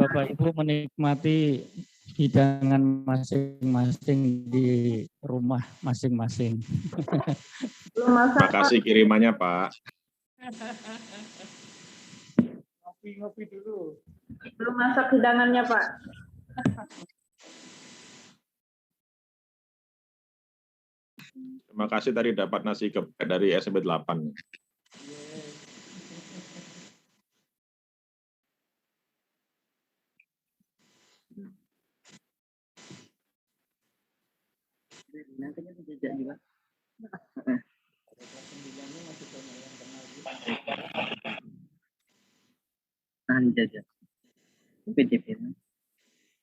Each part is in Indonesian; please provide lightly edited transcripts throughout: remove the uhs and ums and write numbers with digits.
Bapak Ibu menikmati hidangan masing-masing di rumah masing-masing. Terima kasih kirimannya, Pak. Ngopi-ngopi dulu. Belum masak hidangannya, Pak. Terima kasih tadi dapat nasi geprek dari SMP 8.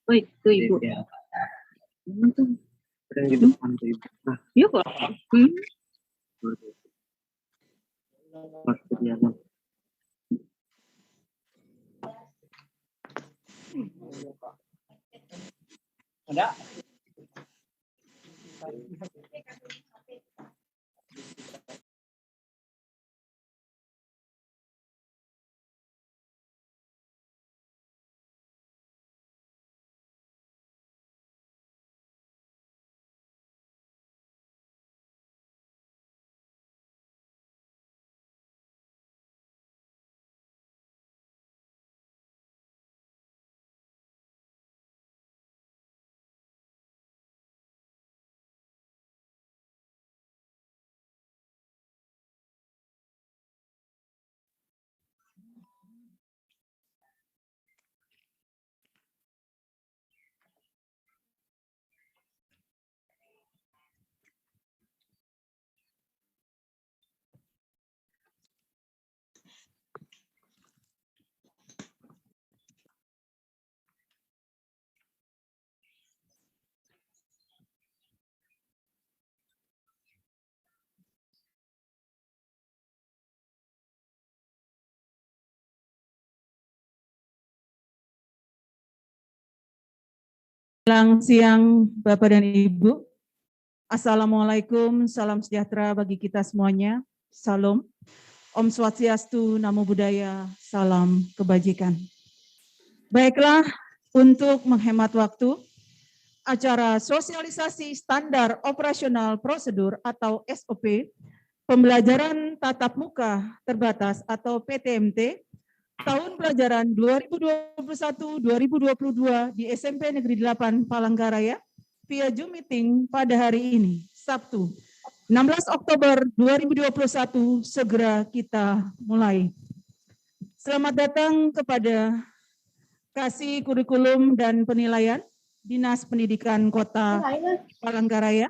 Oh, itu Ibu. Iya kok. Ada? Selamat siang Bapak dan Ibu. Assalamualaikum, salam sejahtera bagi kita semuanya. Salam. Om Swastiastu, Namo Buddhaya, salam kebajikan. Baiklah, untuk menghemat waktu, acara sosialisasi standar operasional prosedur atau SOP, pembelajaran tatap muka terbatas atau PTMT, tahun pelajaran 2021-2022 di SMP Negeri 8 Palangkaraya via Zoom meeting pada hari ini, Sabtu, 16 Oktober 2021, segera kita mulai. Selamat datang kepada Kasih Kurikulum dan Penilaian Dinas Pendidikan Kota Palangkaraya.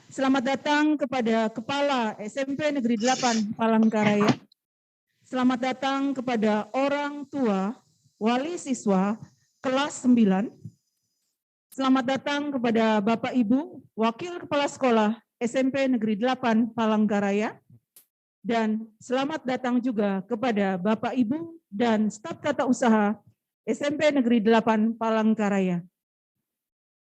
Selamat datang kepada Kepala SMP Negeri 8 Palangkaraya. Selamat datang kepada orang tua, wali siswa, kelas 9. Selamat datang kepada Bapak Ibu, Wakil Kepala Sekolah SMP Negeri 8 Palangkaraya. Dan selamat datang juga kepada Bapak Ibu dan staf tata usaha SMP Negeri 8 Palangkaraya.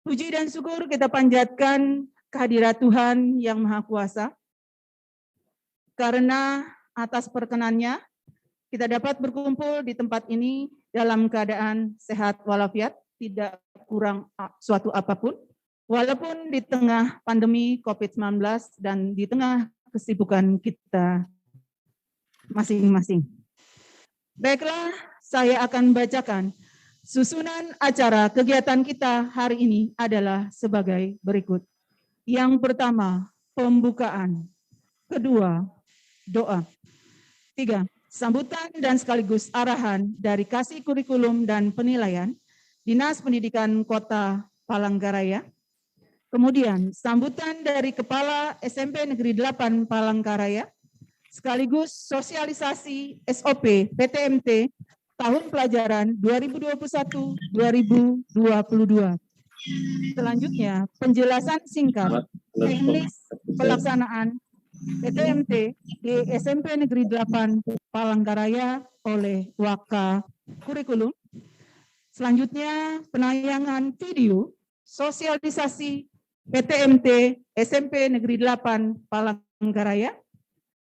Puji dan syukur kita panjatkan kehadirat Tuhan Yang Maha Kuasa. Karena atas perkenannya, kita dapat berkumpul di tempat ini dalam keadaan sehat walafiat, tidak kurang suatu apapun, walaupun di tengah pandemi COVID-19 dan di tengah kesibukan kita masing-masing. Baiklah, saya akan bacakan susunan acara kegiatan kita hari ini adalah sebagai berikut. Yang pertama, pembukaan. Kedua, doa. 3, sambutan dan sekaligus arahan dari Kasih Kurikulum dan Penilaian Dinas Pendidikan Kota Palangkaraya. Kemudian sambutan dari Kepala SMP Negeri 8 Palangkaraya, sekaligus sosialisasi SOP PTMT tahun pelajaran 2021-2022. Selanjutnya, penjelasan singkat teknis pelaksanaan PTMT di SMP Negeri 8 Palangkaraya oleh Waka Kurikulum. Selanjutnya, penayangan video sosialisasi PTMT SMP Negeri 8 Palangkaraya.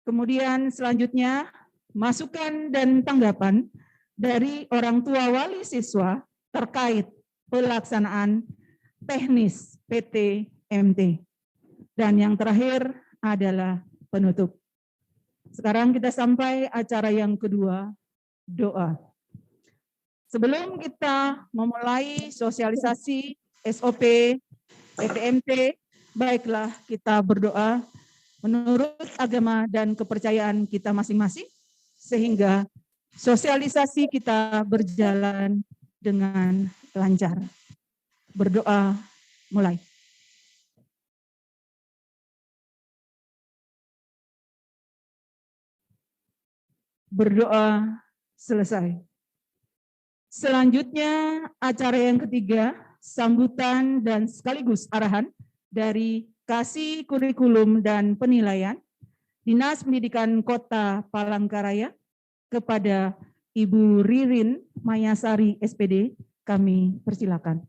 Kemudian selanjutnya, masukan dan tanggapan dari orang tua wali siswa terkait pelaksanaan teknis PTMT. Dan yang terakhir adalah penutup. Sekarang kita sampai acara yang kedua, doa. Sebelum kita memulai sosialisasi SOP PTMT, baiklah kita berdoa menurut agama dan kepercayaan kita masing-masing, sehingga sosialisasi kita berjalan dengan lancar. Berdoa mulai. Berdoa selesai. Selanjutnya acara yang ketiga, sambutan dan sekaligus arahan dari Kasih Kurikulum dan Penilaian Dinas Pendidikan Kota Palangkaraya kepada Ibu Ririn Mayasari SPD, kami persilakan.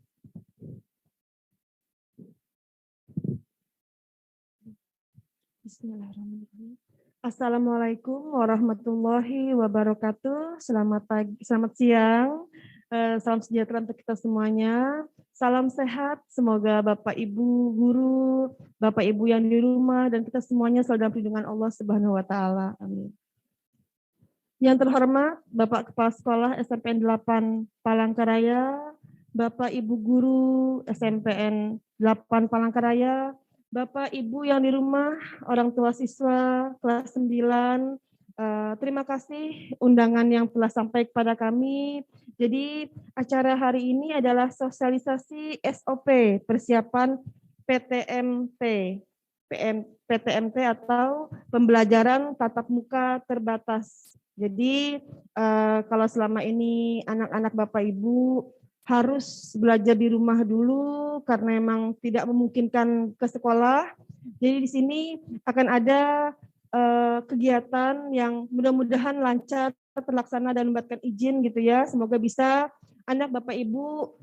Bismillahirrahmanirrahim. Assalamualaikum warahmatullahi wabarakatuh. Selamat pagi, selamat siang. Salam sejahtera untuk kita semuanya. Salam sehat. Semoga Bapak Ibu guru, Bapak Ibu yang di rumah dan kita semuanya selalu dalam perlindungan Allah Subhanahu wa taala. Amin. Yang terhormat Bapak Kepala Sekolah SMPN 8 Palangkaraya, Bapak Ibu guru SMPN 8 Palangkaraya, Bapak Ibu yang di rumah, orang tua siswa kelas 9, terima kasih undangan yang telah sampai kepada kami. Jadi acara hari ini adalah sosialisasi SOP persiapan PTMT. PTMT atau pembelajaran tatap muka terbatas. Jadi kalau selama ini anak-anak Bapak Ibu harus belajar di rumah dulu karena memang tidak memungkinkan ke sekolah. Jadi di sini akan ada kegiatan yang mudah-mudahan lancar terlaksana dan mendapatkan izin gitu ya. Semoga bisa anak Bapak Ibu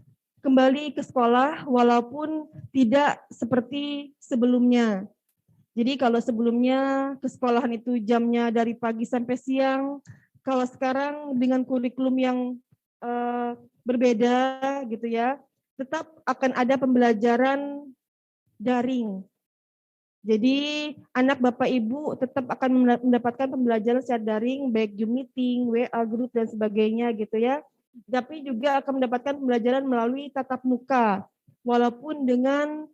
kembali ke sekolah walaupun tidak seperti sebelumnya. Jadi kalau sebelumnya ke sekolahan itu jamnya dari pagi sampai siang, kalau sekarang dengan kurikulum yang berbeda gitu ya, tetap akan ada pembelajaran daring. Jadi anak Bapak Ibu tetap akan mendapatkan pembelajaran secara daring, baik Zoom meeting, WA group dan sebagainya gitu ya. Tapi juga akan mendapatkan pembelajaran melalui tatap muka, walaupun dengan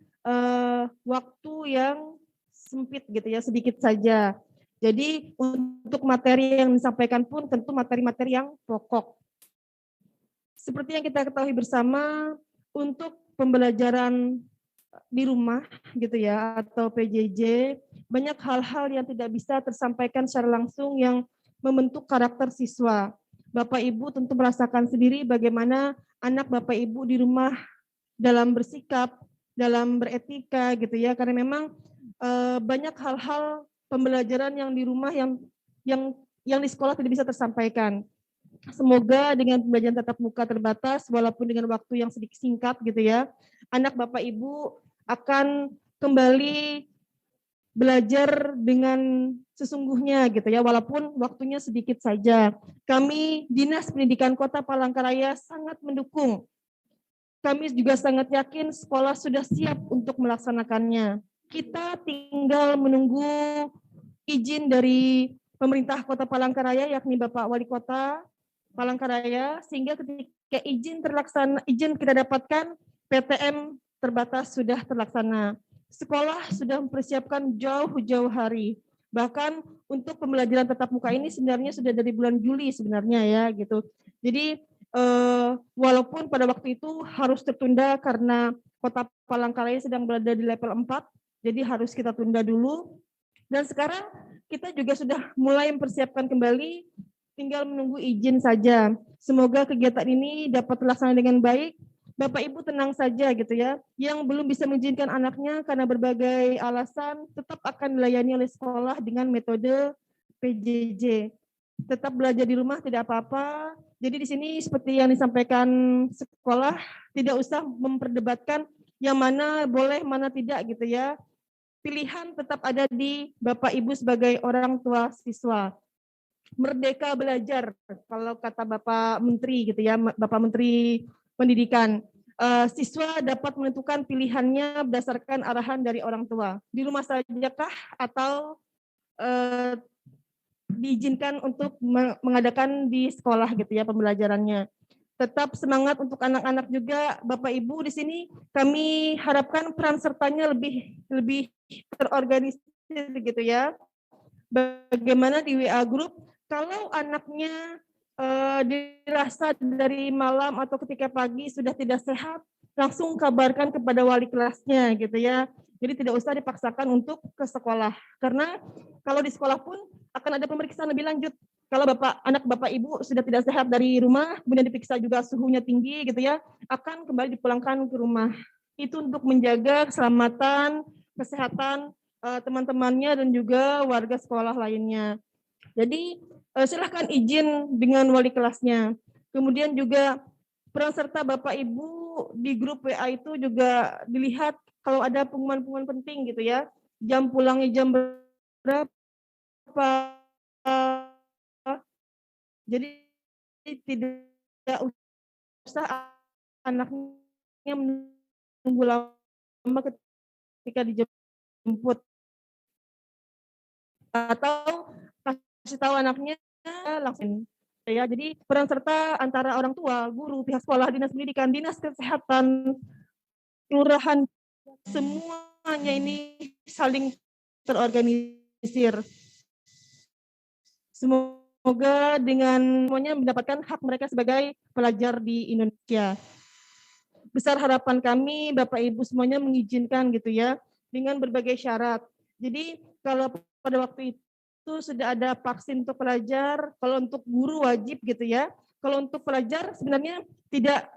waktu yang sempit gitu ya, sedikit saja. Jadi untuk materi yang disampaikan pun tentu materi-materi yang pokok. Seperti yang kita ketahui bersama, untuk pembelajaran di rumah gitu ya atau PJJ, banyak hal-hal yang tidak bisa tersampaikan secara langsung yang membentuk karakter siswa. Bapak Ibu tentu merasakan sendiri bagaimana anak Bapak Ibu di rumah dalam bersikap, dalam beretika gitu ya, karena memang banyak hal-hal pembelajaran yang di rumah yang di sekolah tidak bisa tersampaikan. Semoga dengan pembelajaran tatap muka terbatas, walaupun dengan waktu yang sedikit singkat gitu ya, anak Bapak Ibu akan kembali belajar dengan sesungguhnya gitu ya, walaupun waktunya sedikit saja. Kami Dinas Pendidikan Kota Palangkaraya sangat mendukung. Kami juga sangat yakin sekolah sudah siap untuk melaksanakannya. Kita tinggal menunggu izin dari pemerintah Kota Palangkaraya, yakni Bapak Wali Kota Palangkaraya, sehingga ketika izin kita dapatkan, PTM terbatas sudah terlaksana. Sekolah sudah mempersiapkan jauh-jauh hari. Bahkan untuk pembelajaran tatap muka ini sebenarnya sudah dari bulan Juli sebenarnya ya gitu. Jadi walaupun pada waktu itu harus tertunda karena Kota Palangkaraya sedang berada di level 4, jadi harus kita tunda dulu. Dan sekarang kita juga sudah mulai mempersiapkan kembali, tinggal menunggu izin saja. Semoga kegiatan ini dapat terlaksana dengan baik. Bapak Ibu tenang saja gitu ya. Yang belum bisa mengizinkan anaknya karena berbagai alasan tetap akan dilayani oleh sekolah dengan metode PJJ. Tetap belajar di rumah tidak apa-apa. Jadi di sini seperti yang disampaikan sekolah, tidak usah memperdebatkan yang mana boleh, mana tidak gitu ya. Pilihan tetap ada di Bapak Ibu sebagai orang tua siswa. Merdeka belajar, kalau kata Bapak Menteri gitu ya, Bapak Menteri pendidikan. Siswa dapat menentukan pilihannya berdasarkan arahan dari orang tua. Di rumah sajakah atau diizinkan untuk mengadakan di sekolah gitu ya pembelajarannya. Tetap semangat untuk anak-anak juga, Bapak Ibu di sini kami harapkan peran sertanya lebih terorganisir gitu ya. Bagaimana di WA Group kalau anaknya dirasa dari malam atau ketika pagi sudah tidak sehat, langsung kabarkan kepada wali kelasnya gitu ya. Jadi tidak usah dipaksakan untuk ke sekolah. Karena kalau di sekolah pun akan ada pemeriksaan lebih lanjut. Kalau anak Bapak Ibu sudah tidak sehat dari rumah, kemudian diperiksa juga suhunya tinggi gitu ya, akan kembali dipulangkan ke rumah. Itu untuk menjaga keselamatan, kesehatan teman-temannya dan juga warga sekolah lainnya. Jadi silahkan izin dengan wali kelasnya. Kemudian juga peran serta Bapak Ibu di grup WA itu juga dilihat kalau ada pengumuman-pengumuman penting gitu ya. Jam pulangnya jam berapa. Jadi tidak usah anaknya menunggu lama ketika dijemput. Atau kasih tahu anaknya langsung ya. Jadi peran serta antara orang tua, guru, pihak sekolah, dinas pendidikan, dinas kesehatan, kelurahan, semuanya ini saling terorganisir. Semoga dengan semuanya mendapatkan hak mereka sebagai pelajar di Indonesia. Besar harapan kami Bapak Ibu semuanya mengizinkan gitu ya dengan berbagai syarat. Jadi kalau pada waktu itu sudah ada vaksin untuk pelajar, kalau untuk guru wajib gitu ya. Kalau untuk pelajar sebenarnya tidak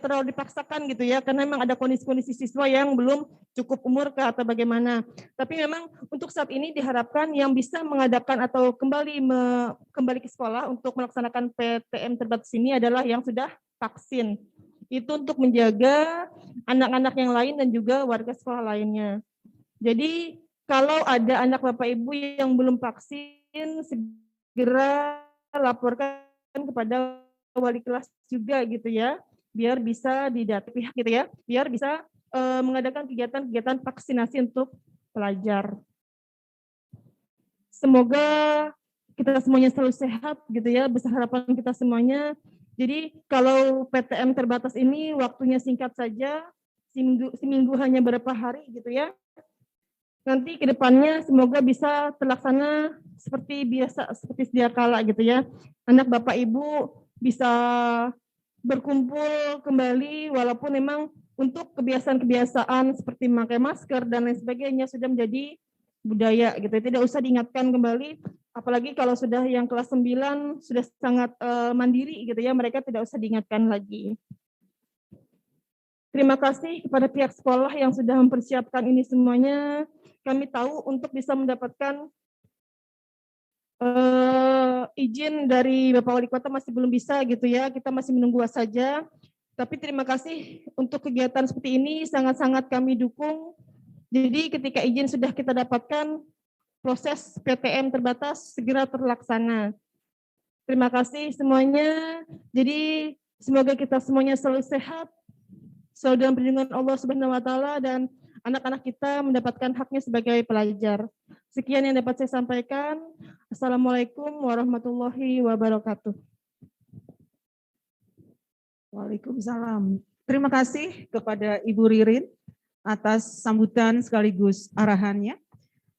terlalu dipaksakan gitu ya, karena memang ada kondisi-kondisi siswa yang belum cukup umur atau bagaimana. Tapi memang untuk saat ini diharapkan yang bisa mengadakan atau kembali ke sekolah untuk melaksanakan PTM terbatas ini adalah yang sudah vaksin. Itu untuk menjaga anak-anak yang lain dan juga warga sekolah lainnya. Jadi kalau ada anak Bapak Ibu yang belum vaksin, segera laporkan kepada wali kelas juga gitu ya, biar bisa didata pihak gitu ya, biar bisa mengadakan kegiatan-kegiatan vaksinasi untuk pelajar. Semoga kita semuanya selalu sehat gitu ya, besar harapan kita semuanya. Jadi kalau PTM terbatas ini waktunya singkat saja, seminggu hanya beberapa hari gitu ya. Nanti ke depannya semoga bisa terlaksana seperti biasa, seperti sedia kala gitu ya. Anak Bapak Ibu bisa berkumpul kembali walaupun memang untuk kebiasaan-kebiasaan seperti memakai masker dan lain sebagainya sudah menjadi budaya gitu. Tidak usah diingatkan kembali, apalagi kalau sudah yang kelas 9 sudah sangat mandiri gitu ya, mereka tidak usah diingatkan lagi. Terima kasih kepada pihak sekolah yang sudah mempersiapkan ini semuanya. Kami tahu untuk bisa mendapatkan izin dari Bapak Wali Kota masih belum bisa gitu ya, kita masih menunggu saja. Tapi terima kasih untuk kegiatan seperti ini, sangat-sangat kami dukung. Jadi ketika izin sudah kita dapatkan, proses PTM terbatas segera terlaksana. Terima kasih semuanya. Jadi semoga kita semuanya selalu sehat, selalu dalam perlindungan Allah Subhanahu wa taala dan anak-anak kita mendapatkan haknya sebagai pelajar. Sekian yang dapat saya sampaikan. Assalamualaikum warahmatullahi wabarakatuh. Waalaikumsalam. Terima kasih kepada Ibu Ririn atas sambutan sekaligus arahannya.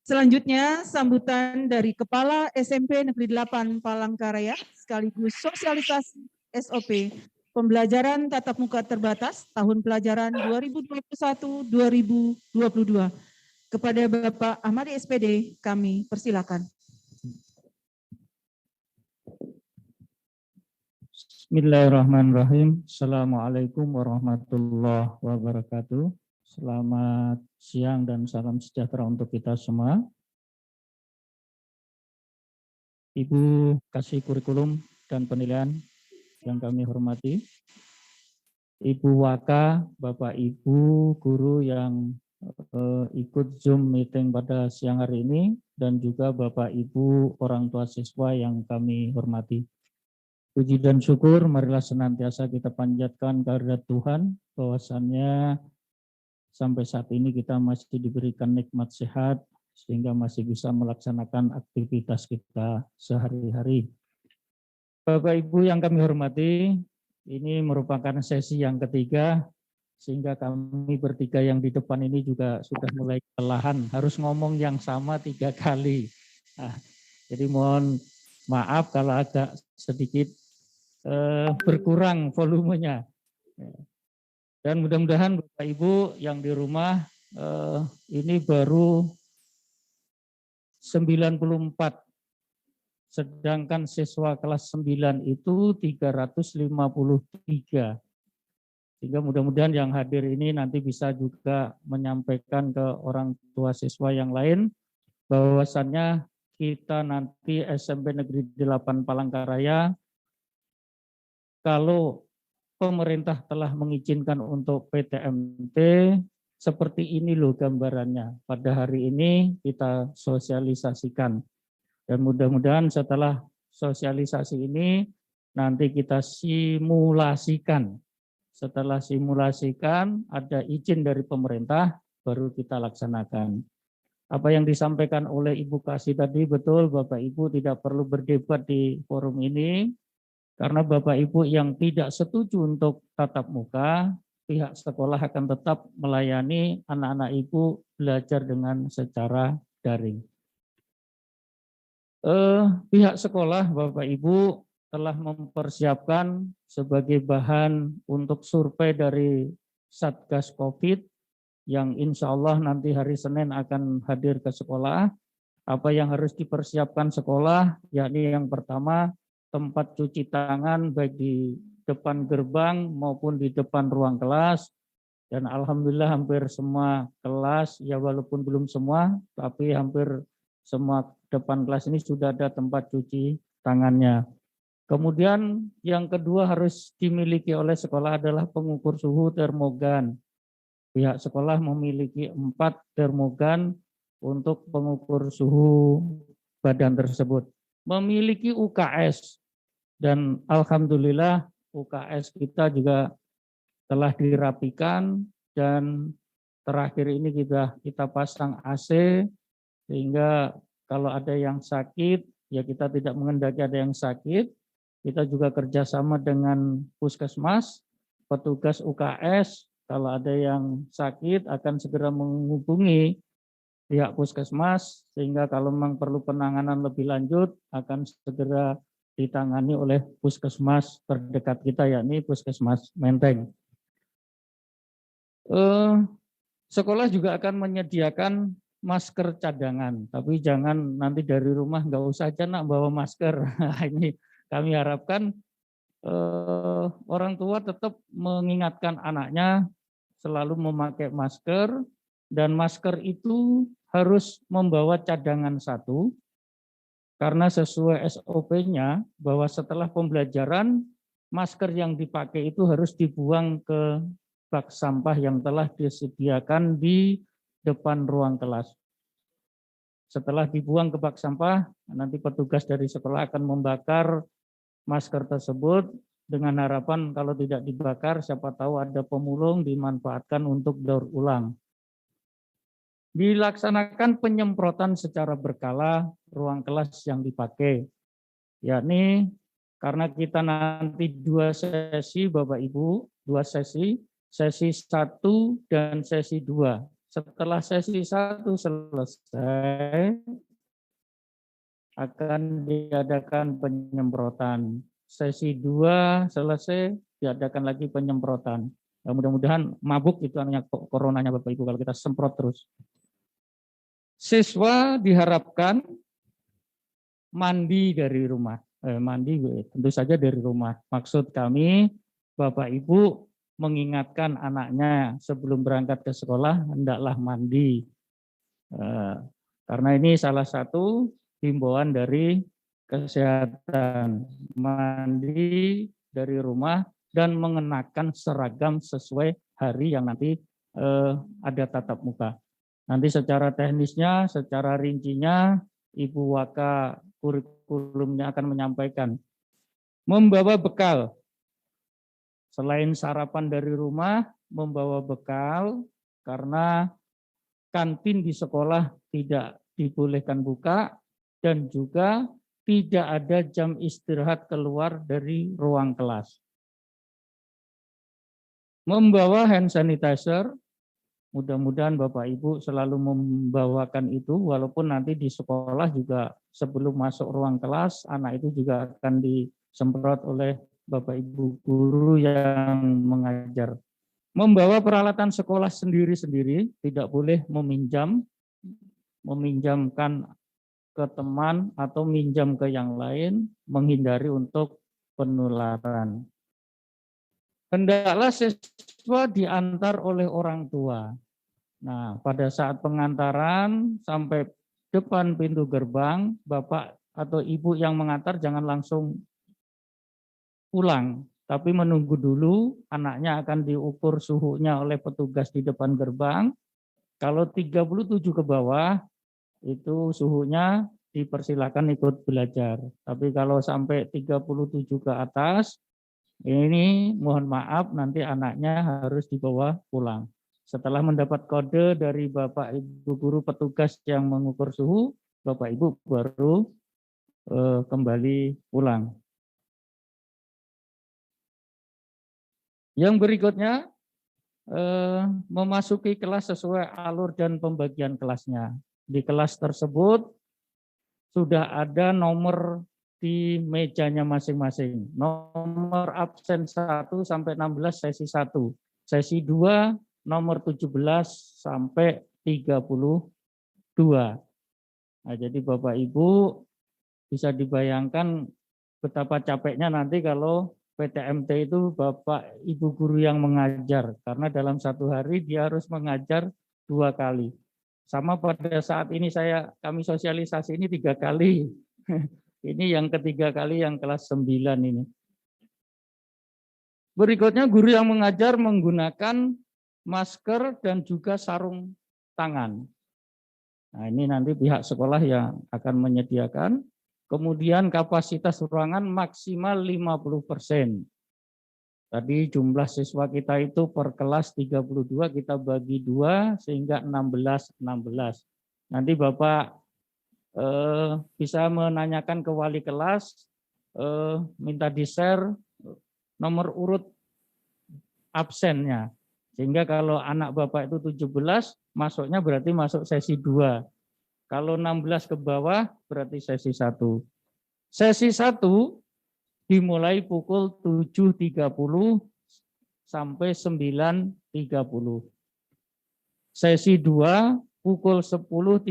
Selanjutnya sambutan dari Kepala SMP Negeri 8 Palangkaraya sekaligus sosialisasi SOP pembelajaran tatap muka terbatas tahun pelajaran 2021-2022. Kepada Bapak Ahmadi SPD kami persilakan. Bismillahirrahmanirrahim. Assalamualaikum warahmatullahi wabarakatuh. Selamat siang dan salam sejahtera untuk kita semua. Ibu Kasih Kurikulum dan Penilaian yang kami hormati, Ibu Waka, Bapak Ibu guru yang ikut Zoom meeting pada siang hari ini, dan juga Bapak Ibu orang tua siswa yang kami hormati. Puji dan syukur marilah senantiasa kita panjatkan kehadirat Tuhan, bahwasannya sampai saat ini kita masih diberikan nikmat sehat sehingga masih bisa melaksanakan aktivitas kita sehari-hari. Bapak Ibu yang kami hormati, ini merupakan sesi yang ketiga, sehingga kami bertiga yang di depan ini juga sudah mulai kelelahan, harus ngomong yang sama 3 kali. Nah, jadi mohon maaf kalau agak sedikit berkurang volumenya. Dan mudah-mudahan Bapak Ibu yang di rumah ini baru 94, sedangkan siswa kelas 9 itu 353. Sehingga mudah-mudahan yang hadir ini nanti bisa juga menyampaikan ke orang tua siswa yang lain bahwasannya kita nanti SMP Negeri 8 Palangkaraya, kalau pemerintah telah mengizinkan untuk PTMT, seperti ini loh gambarannya. Pada hari ini kita sosialisasikan. Dan mudah-mudahan setelah sosialisasi ini, nanti kita simulasikan. Setelah simulasikan, ada izin dari pemerintah, baru kita laksanakan. Apa yang disampaikan oleh Ibu Kasih tadi betul, Bapak Ibu tidak perlu berdebat di forum ini, karena Bapak Ibu yang tidak setuju untuk tatap muka, pihak sekolah akan tetap melayani anak-anak Ibu belajar dengan secara daring. Pihak sekolah, Bapak Ibu, telah mempersiapkan sebagai bahan untuk survei dari Satgas COVID yang insya Allah nanti hari Senin akan hadir ke sekolah. Apa yang harus dipersiapkan sekolah, yakni yang pertama, tempat cuci tangan baik di depan gerbang maupun di depan ruang kelas. Dan alhamdulillah hampir semua kelas, ya walaupun belum semua, tapi hampir semua depan kelas ini sudah ada tempat cuci tangannya. Kemudian yang kedua harus dimiliki oleh sekolah adalah pengukur suhu termogan. Pihak sekolah memiliki 4 termogan untuk pengukur suhu badan tersebut. Memiliki UKS. Dan alhamdulillah UKS kita juga telah dirapikan dan terakhir ini kita pasang AC sehingga kalau ada yang sakit ya kita tidak mengendaki ada yang sakit. Kita juga kerjasama dengan puskesmas, petugas UKS kalau ada yang sakit akan segera menghubungi pihak puskesmas sehingga kalau memang perlu penanganan lebih lanjut akan segera ditangani oleh puskesmas terdekat kita, yakni Puskesmas Menteng. Sekolah juga akan menyediakan masker cadangan, tapi jangan nanti dari rumah nggak usah aja nak bawa masker. Ini kami harapkan orang tua tetap mengingatkan anaknya selalu memakai masker, dan masker itu harus membawa cadangan 1. Karena sesuai SOP-nya bahwa setelah pembelajaran, masker yang dipakai itu harus dibuang ke bak sampah yang telah disediakan di depan ruang kelas. Setelah dibuang ke bak sampah, nanti petugas dari sekolah akan membakar masker tersebut dengan harapan kalau tidak dibakar, siapa tahu ada pemulung dimanfaatkan untuk daur ulang. Dilaksanakan penyemprotan secara berkala ruang kelas yang dipakai, yakni karena kita nanti 2 sesi Bapak Ibu, 2 sesi 1 dan sesi 2. Setelah sesi 1 selesai, akan diadakan penyemprotan. Sesi 2 selesai, diadakan lagi penyemprotan. Nah, mudah-mudahan mabuk itu namanya coronanya Bapak Ibu kalau kita semprot terus. Siswa diharapkan mandi dari rumah. Mandi tentu saja dari rumah. Maksud kami Bapak Ibu mengingatkan anaknya sebelum berangkat ke sekolah hendaklah mandi. Karena ini salah satu himbauan dari kesehatan, mandi dari rumah dan mengenakan seragam sesuai hari yang nanti ada tatap muka. Nanti secara teknisnya, secara rincinya, Ibu Waka kurikulumnya akan menyampaikan. Membawa bekal. Selain sarapan dari rumah, membawa bekal karena kantin di sekolah tidak dibolehkan buka dan juga tidak ada jam istirahat keluar dari ruang kelas. Membawa hand sanitizer, mudah-mudahan Bapak Ibu selalu membawakan itu, walaupun nanti di sekolah juga sebelum masuk ruang kelas, anak itu juga akan disemprot oleh Bapak Ibu guru yang mengajar. Membawa peralatan sekolah sendiri-sendiri, tidak boleh meminjamkan ke teman atau minjam ke yang lain, menghindari untuk penularan. Hendaklah siswa diantar oleh orang tua. Nah, pada saat pengantaran sampai depan pintu gerbang, Bapak atau Ibu yang mengantar jangan langsung pulang, tapi menunggu dulu, anaknya akan diukur suhunya oleh petugas di depan gerbang. Kalau 37 ke bawah, itu suhunya dipersilakan ikut belajar. Tapi kalau sampai 37 ke atas, ini mohon maaf nanti anaknya harus dibawa pulang. Setelah mendapat kode dari Bapak Ibu guru petugas yang mengukur suhu, Bapak Ibu baru kembali pulang. Yang berikutnya, memasuki kelas sesuai alur dan pembagian kelasnya. Di kelas tersebut sudah ada nomor di mejanya masing-masing. Nomor absen 1 sampai 16 sesi 1. Sesi 2 nomor 17 sampai 32. Nah, jadi Bapak Ibu bisa dibayangkan betapa capeknya nanti kalau PTMT itu Bapak Ibu guru yang mengajar, karena dalam satu hari dia harus mengajar 2 kali. Sama pada saat ini kami sosialisasi ini 3 kali. Ini yang ketiga kali yang kelas 9 ini. Berikutnya guru yang mengajar menggunakan masker dan juga sarung tangan. Nah, ini nanti pihak sekolah yang akan menyediakan. Kemudian kapasitas ruangan maksimal 50%. Tadi jumlah siswa kita itu per kelas 32, kita bagi 2 sehingga 16. Nanti Bapak bisa menanyakan ke wali kelas, minta di-share nomor urut absennya. Sehingga kalau anak Bapak itu 17, masuknya berarti masuk sesi 2. Kalau 16 ke bawah berarti sesi 1. Sesi 1 dimulai pukul 7.30 sampai 9.30. Sesi 2 pukul 10.30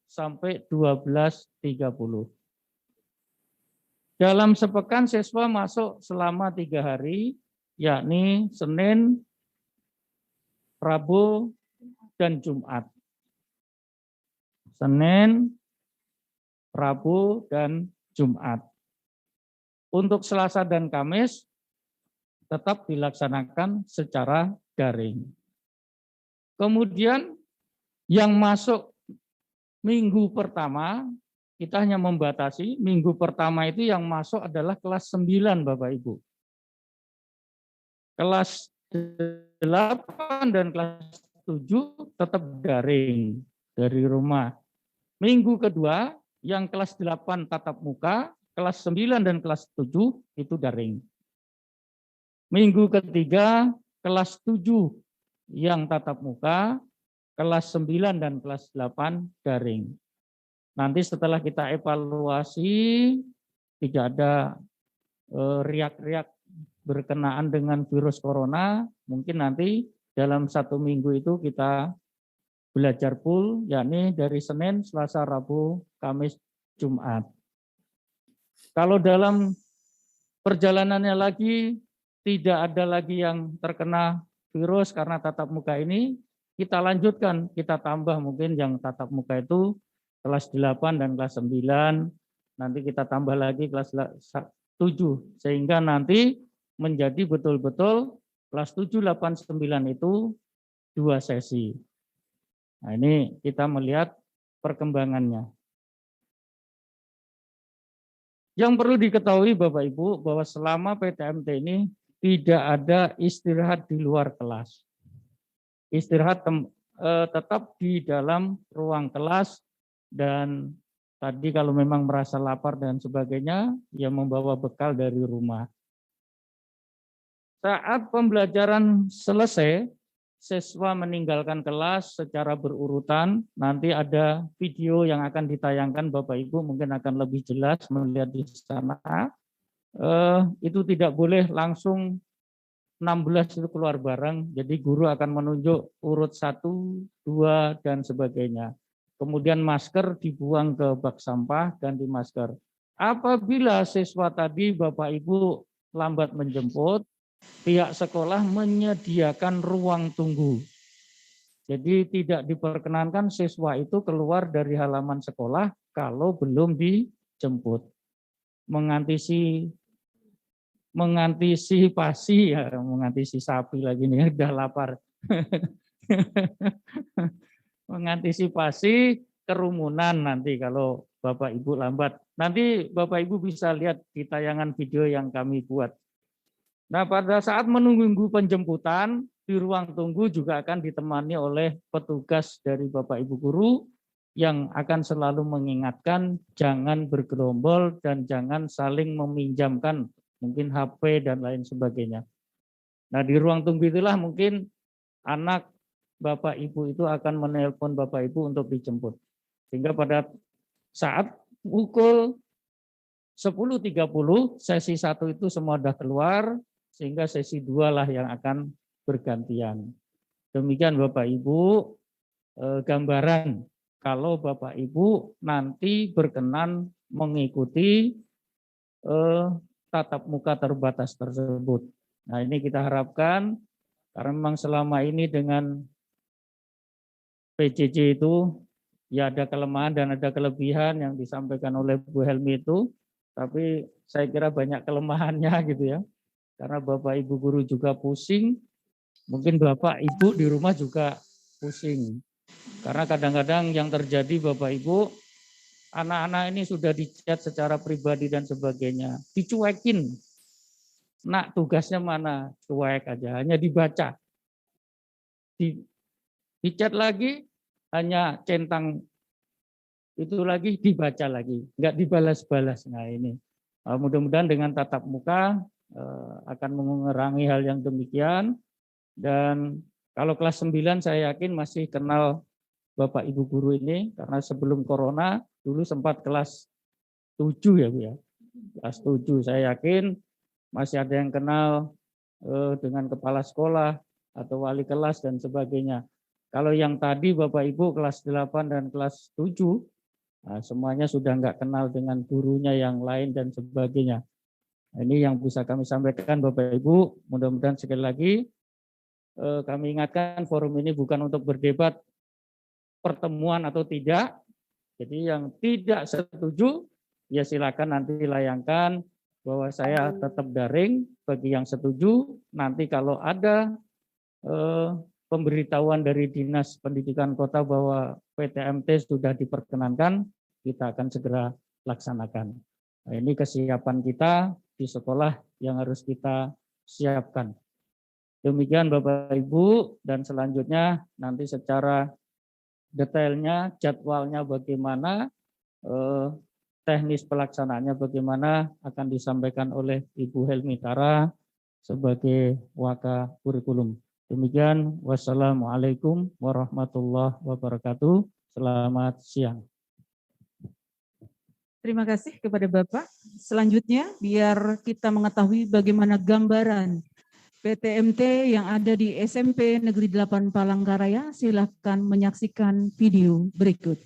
sampai 12.30. Dalam sepekan siswa masuk selama 3 hari, yakni Senin, Rabu, dan Jumat. Senin, Rabu, dan Jumat. Untuk Selasa dan Kamis tetap dilaksanakan secara daring. Kemudian yang masuk minggu pertama, kita hanya membatasi minggu pertama itu yang masuk adalah kelas 9 Bapak Ibu. Kelas 8 dan kelas 7 tetap daring dari rumah. Minggu kedua yang kelas 8 tatap muka, kelas 9 dan kelas 7 itu daring. Minggu ketiga kelas 7 yang tatap muka, kelas 9 dan kelas 8 daring. Nanti setelah kita evaluasi, tidak ada riak-riak berkenaan dengan virus corona, mungkin nanti dalam 1 minggu itu kita belajar full, yakni dari Senin, Selasa, Rabu, Kamis, Jumat. Kalau dalam perjalanannya lagi, tidak ada lagi yang terkena virus karena tatap muka ini, kita lanjutkan, kita tambah mungkin yang tatap muka itu kelas 8 dan kelas 9, nanti kita tambah lagi kelas 7, sehingga nanti menjadi betul-betul kelas 7, 8, 9 itu 2 sesi. Nah, ini kita melihat perkembangannya. Yang perlu diketahui Bapak Ibu bahwa selama PTMT ini tidak ada istirahat di luar kelas. Istirahat tetap di dalam ruang kelas, dan tadi kalau memang merasa lapar dan sebagainya, ya membawa bekal dari rumah. Saat pembelajaran selesai, siswa meninggalkan kelas secara berurutan. Nanti ada video yang akan ditayangkan, Bapak Ibu mungkin akan lebih jelas melihat di sana. Itu tidak boleh langsung 16 itu keluar bareng, jadi guru akan menunjuk urut 1, 2, dan sebagainya. Kemudian masker dibuang ke bak sampah, ganti masker. Apabila siswa tadi Bapak Ibu lambat menjemput, pihak sekolah menyediakan ruang tunggu. Jadi tidak diperkenankan siswa itu keluar dari halaman sekolah kalau belum dijemput. Mengantisipasi lagi nih, udah lapar. Mengantisipasi kerumunan nanti kalau Bapak Ibu lambat. Nanti Bapak Ibu bisa lihat di tayangan video yang kami buat. Nah, pada saat menunggu penjemputan, di ruang tunggu juga akan ditemani oleh petugas dari Bapak Ibu guru yang akan selalu mengingatkan jangan bergerombol dan jangan saling meminjamkan mungkin HP dan lain sebagainya. Nah, di ruang tunggu itulah mungkin anak Bapak Ibu itu akan menelpon Bapak Ibu untuk dijemput. Sehingga pada saat pukul 10.30 sesi 1 itu semua sudah keluar, sehingga sesi 2 lah yang akan bergantian. Demikian Bapak Ibu gambaran kalau Bapak Ibu nanti berkenan mengikuti tatap muka terbatas tersebut. Nah, ini kita harapkan karena memang selama ini dengan PJJ itu ya ada kelemahan dan ada kelebihan yang disampaikan oleh Bu Helmi itu, tapi saya kira banyak kelemahannya gitu ya. Karena Bapak Ibu guru juga pusing, mungkin Bapak Ibu di rumah juga pusing. Karena kadang-kadang yang terjadi Bapak Ibu, anak-anak ini sudah dicat secara pribadi dan sebagainya, dicuekin. Nak, tugasnya mana? Cuek aja, hanya dibaca. Dicat lagi, hanya centang itu lagi, dibaca lagi, nggak dibalas-balas. Nah ini, mudah-mudahan dengan tatap muka akan mengurangi hal yang demikian. Dan kalau kelas 9 saya yakin masih kenal Bapak Ibu guru ini, karena sebelum corona dulu sempat kelas 7 ya Bu ya. Kelas 7 saya yakin masih ada yang kenal dengan kepala sekolah atau wali kelas dan sebagainya. Kalau yang tadi Bapak Ibu kelas 8 dan kelas 7, nah semuanya sudah nggak kenal dengan gurunya yang lain dan sebagainya. Ini yang bisa kami sampaikan Bapak Ibu, mudah-mudahan sekali lagi kami ingatkan forum ini bukan untuk berdebat pertemuan atau tidak. Jadi yang tidak setuju ya silakan nanti layangkan bahwa saya tetap daring. Bagi yang setuju nanti kalau ada pemberitahuan dari Dinas Pendidikan Kota bahwa PTMT sudah diperkenankan, kita akan segera laksanakan. Nah, ini kesiapan kita di sekolah yang harus kita siapkan. Demikian Bapak Ibu, dan selanjutnya nanti secara detailnya, jadwalnya bagaimana, teknis pelaksanaannya bagaimana akan disampaikan oleh Ibu Helmi Tara sebagai Waka Kurikulum. Demikian, wassalamualaikum warahmatullahi wabarakatuh. Selamat siang. Terima kasih kepada Bapak. Selanjutnya, biar kita mengetahui bagaimana gambaran PTMT yang ada di SMP Negeri 8 Palangkaraya, silakan menyaksikan video berikut.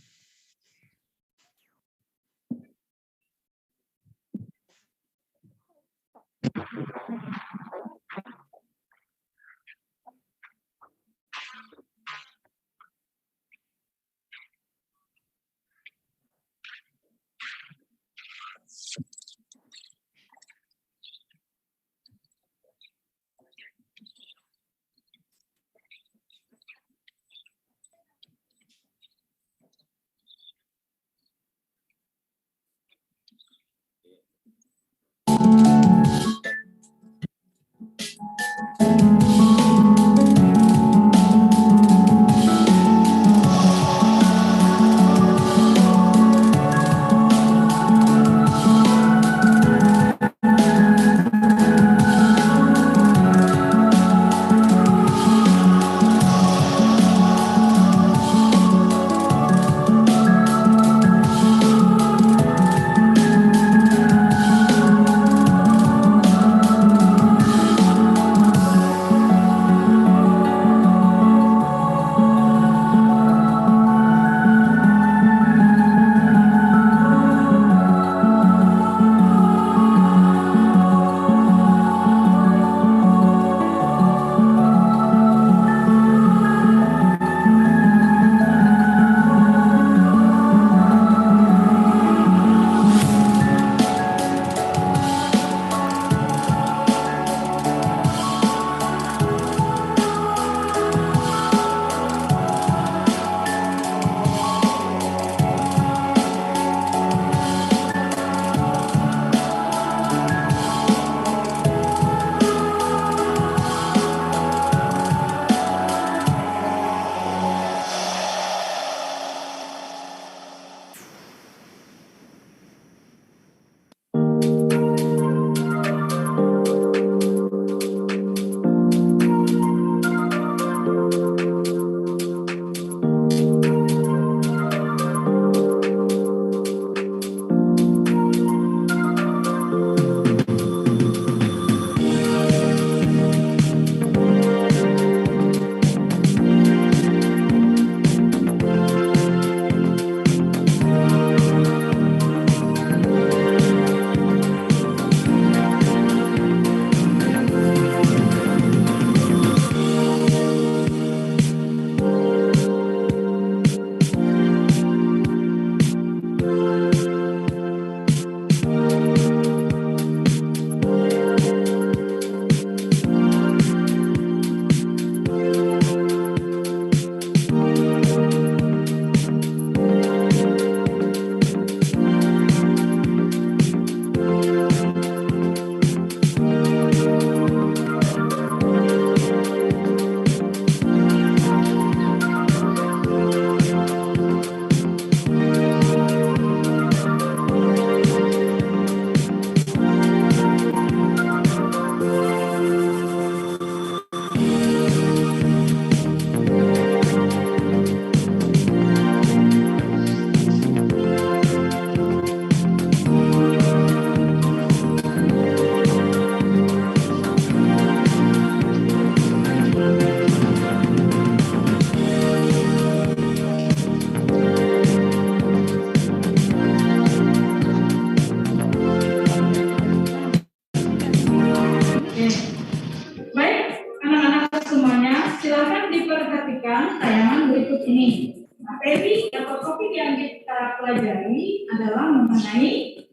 pelajari adalah mengenai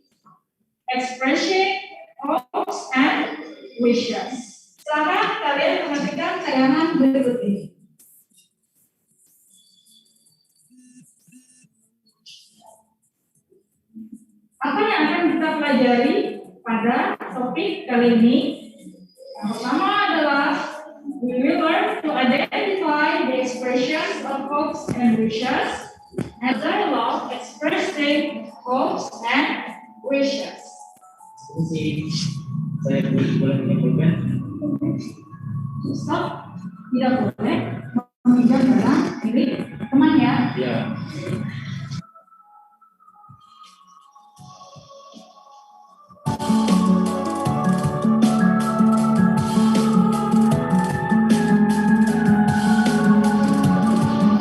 expression, hopes, and wishes. Silakan kalian perhatikan tayangan berikut ini. Apa yang akan kita pelajari pada topik kali ini? Yang pertama adalah we will learn to identify the expressions of hopes and wishes and dialogue expressing hopes and wishes. Saya boleh menyampaikan. Stop, tidak boleh meminjam barang milik teman ya. Ya.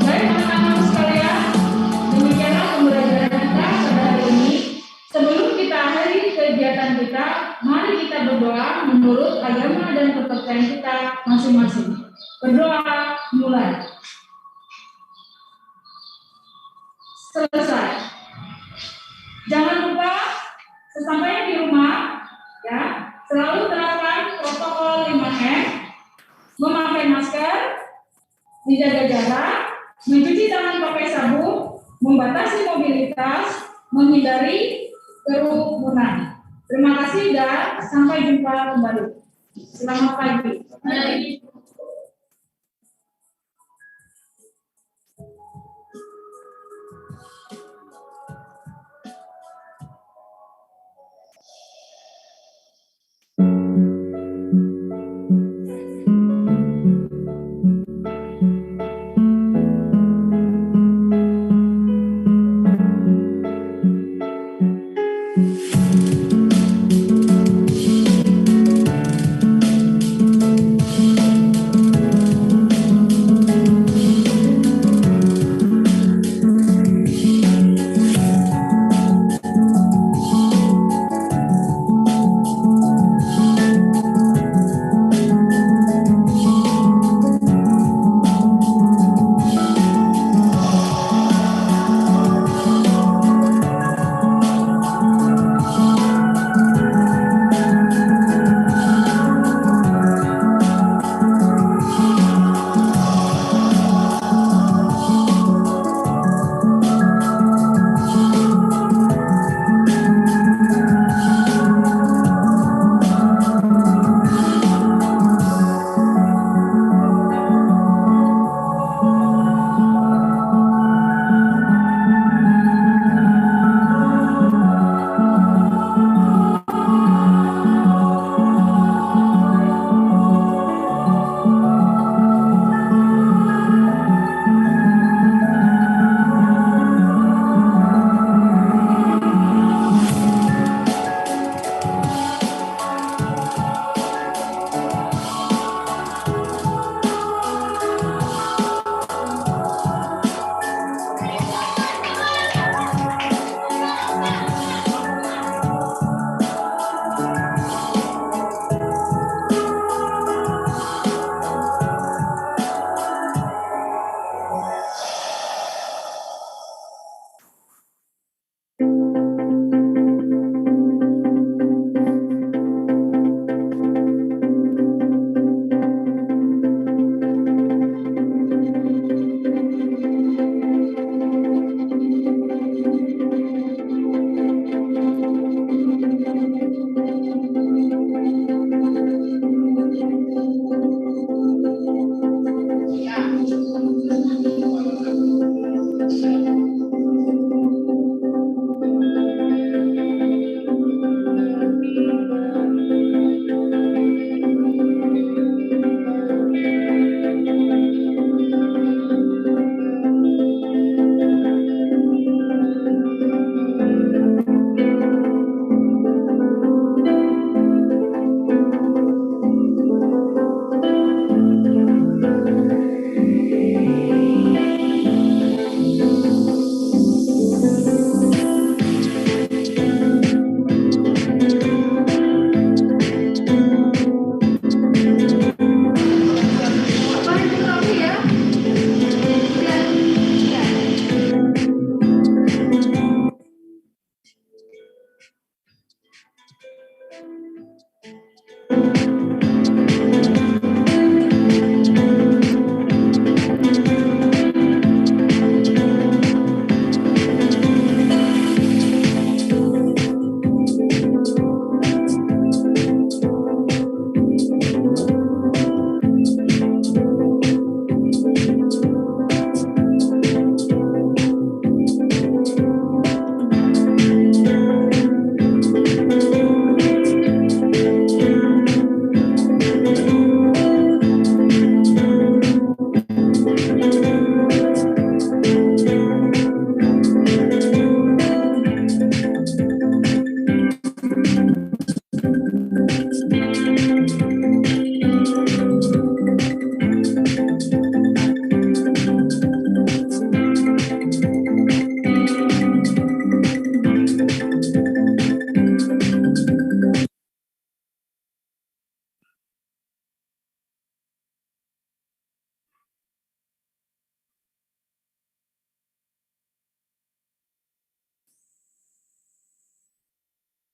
Baik teman-teman sekalian, demikianlah pembelajaran kita pada hari ini. Sebelum kita akhiri kegiatan kita, mari kita berdoa menurut agama dan kepercayaan kita masing-masing. Berdoa mulai. Selesai. Jangan lupa sesampainya di rumah, ya, selalu terapkan protokol 5M, memakai masker, menjaga jarak, mencuci tangan pakai sabun, membatasi mobilitas, menghindari kerumunan. Terima kasih dan sampai jumpa kembali. Selamat pagi.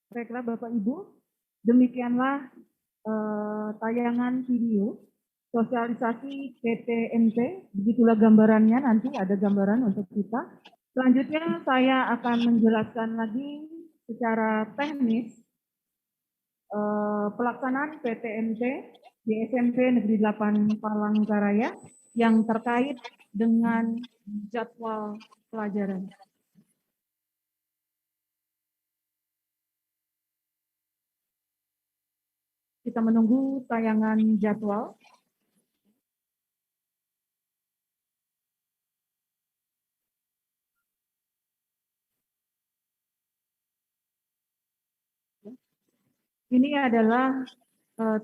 Baiklah Bapak Ibu, demikianlah tayangan video sosialisasi PTMT, begitulah gambarannya, nanti ada gambaran untuk kita. Selanjutnya saya akan menjelaskan lagi secara teknis pelaksanaan PTMT di SMP Negeri 8 Palangkaraya yang terkait dengan jadwal pelajaran. Kita menunggu tayangan jadwal. Ini adalah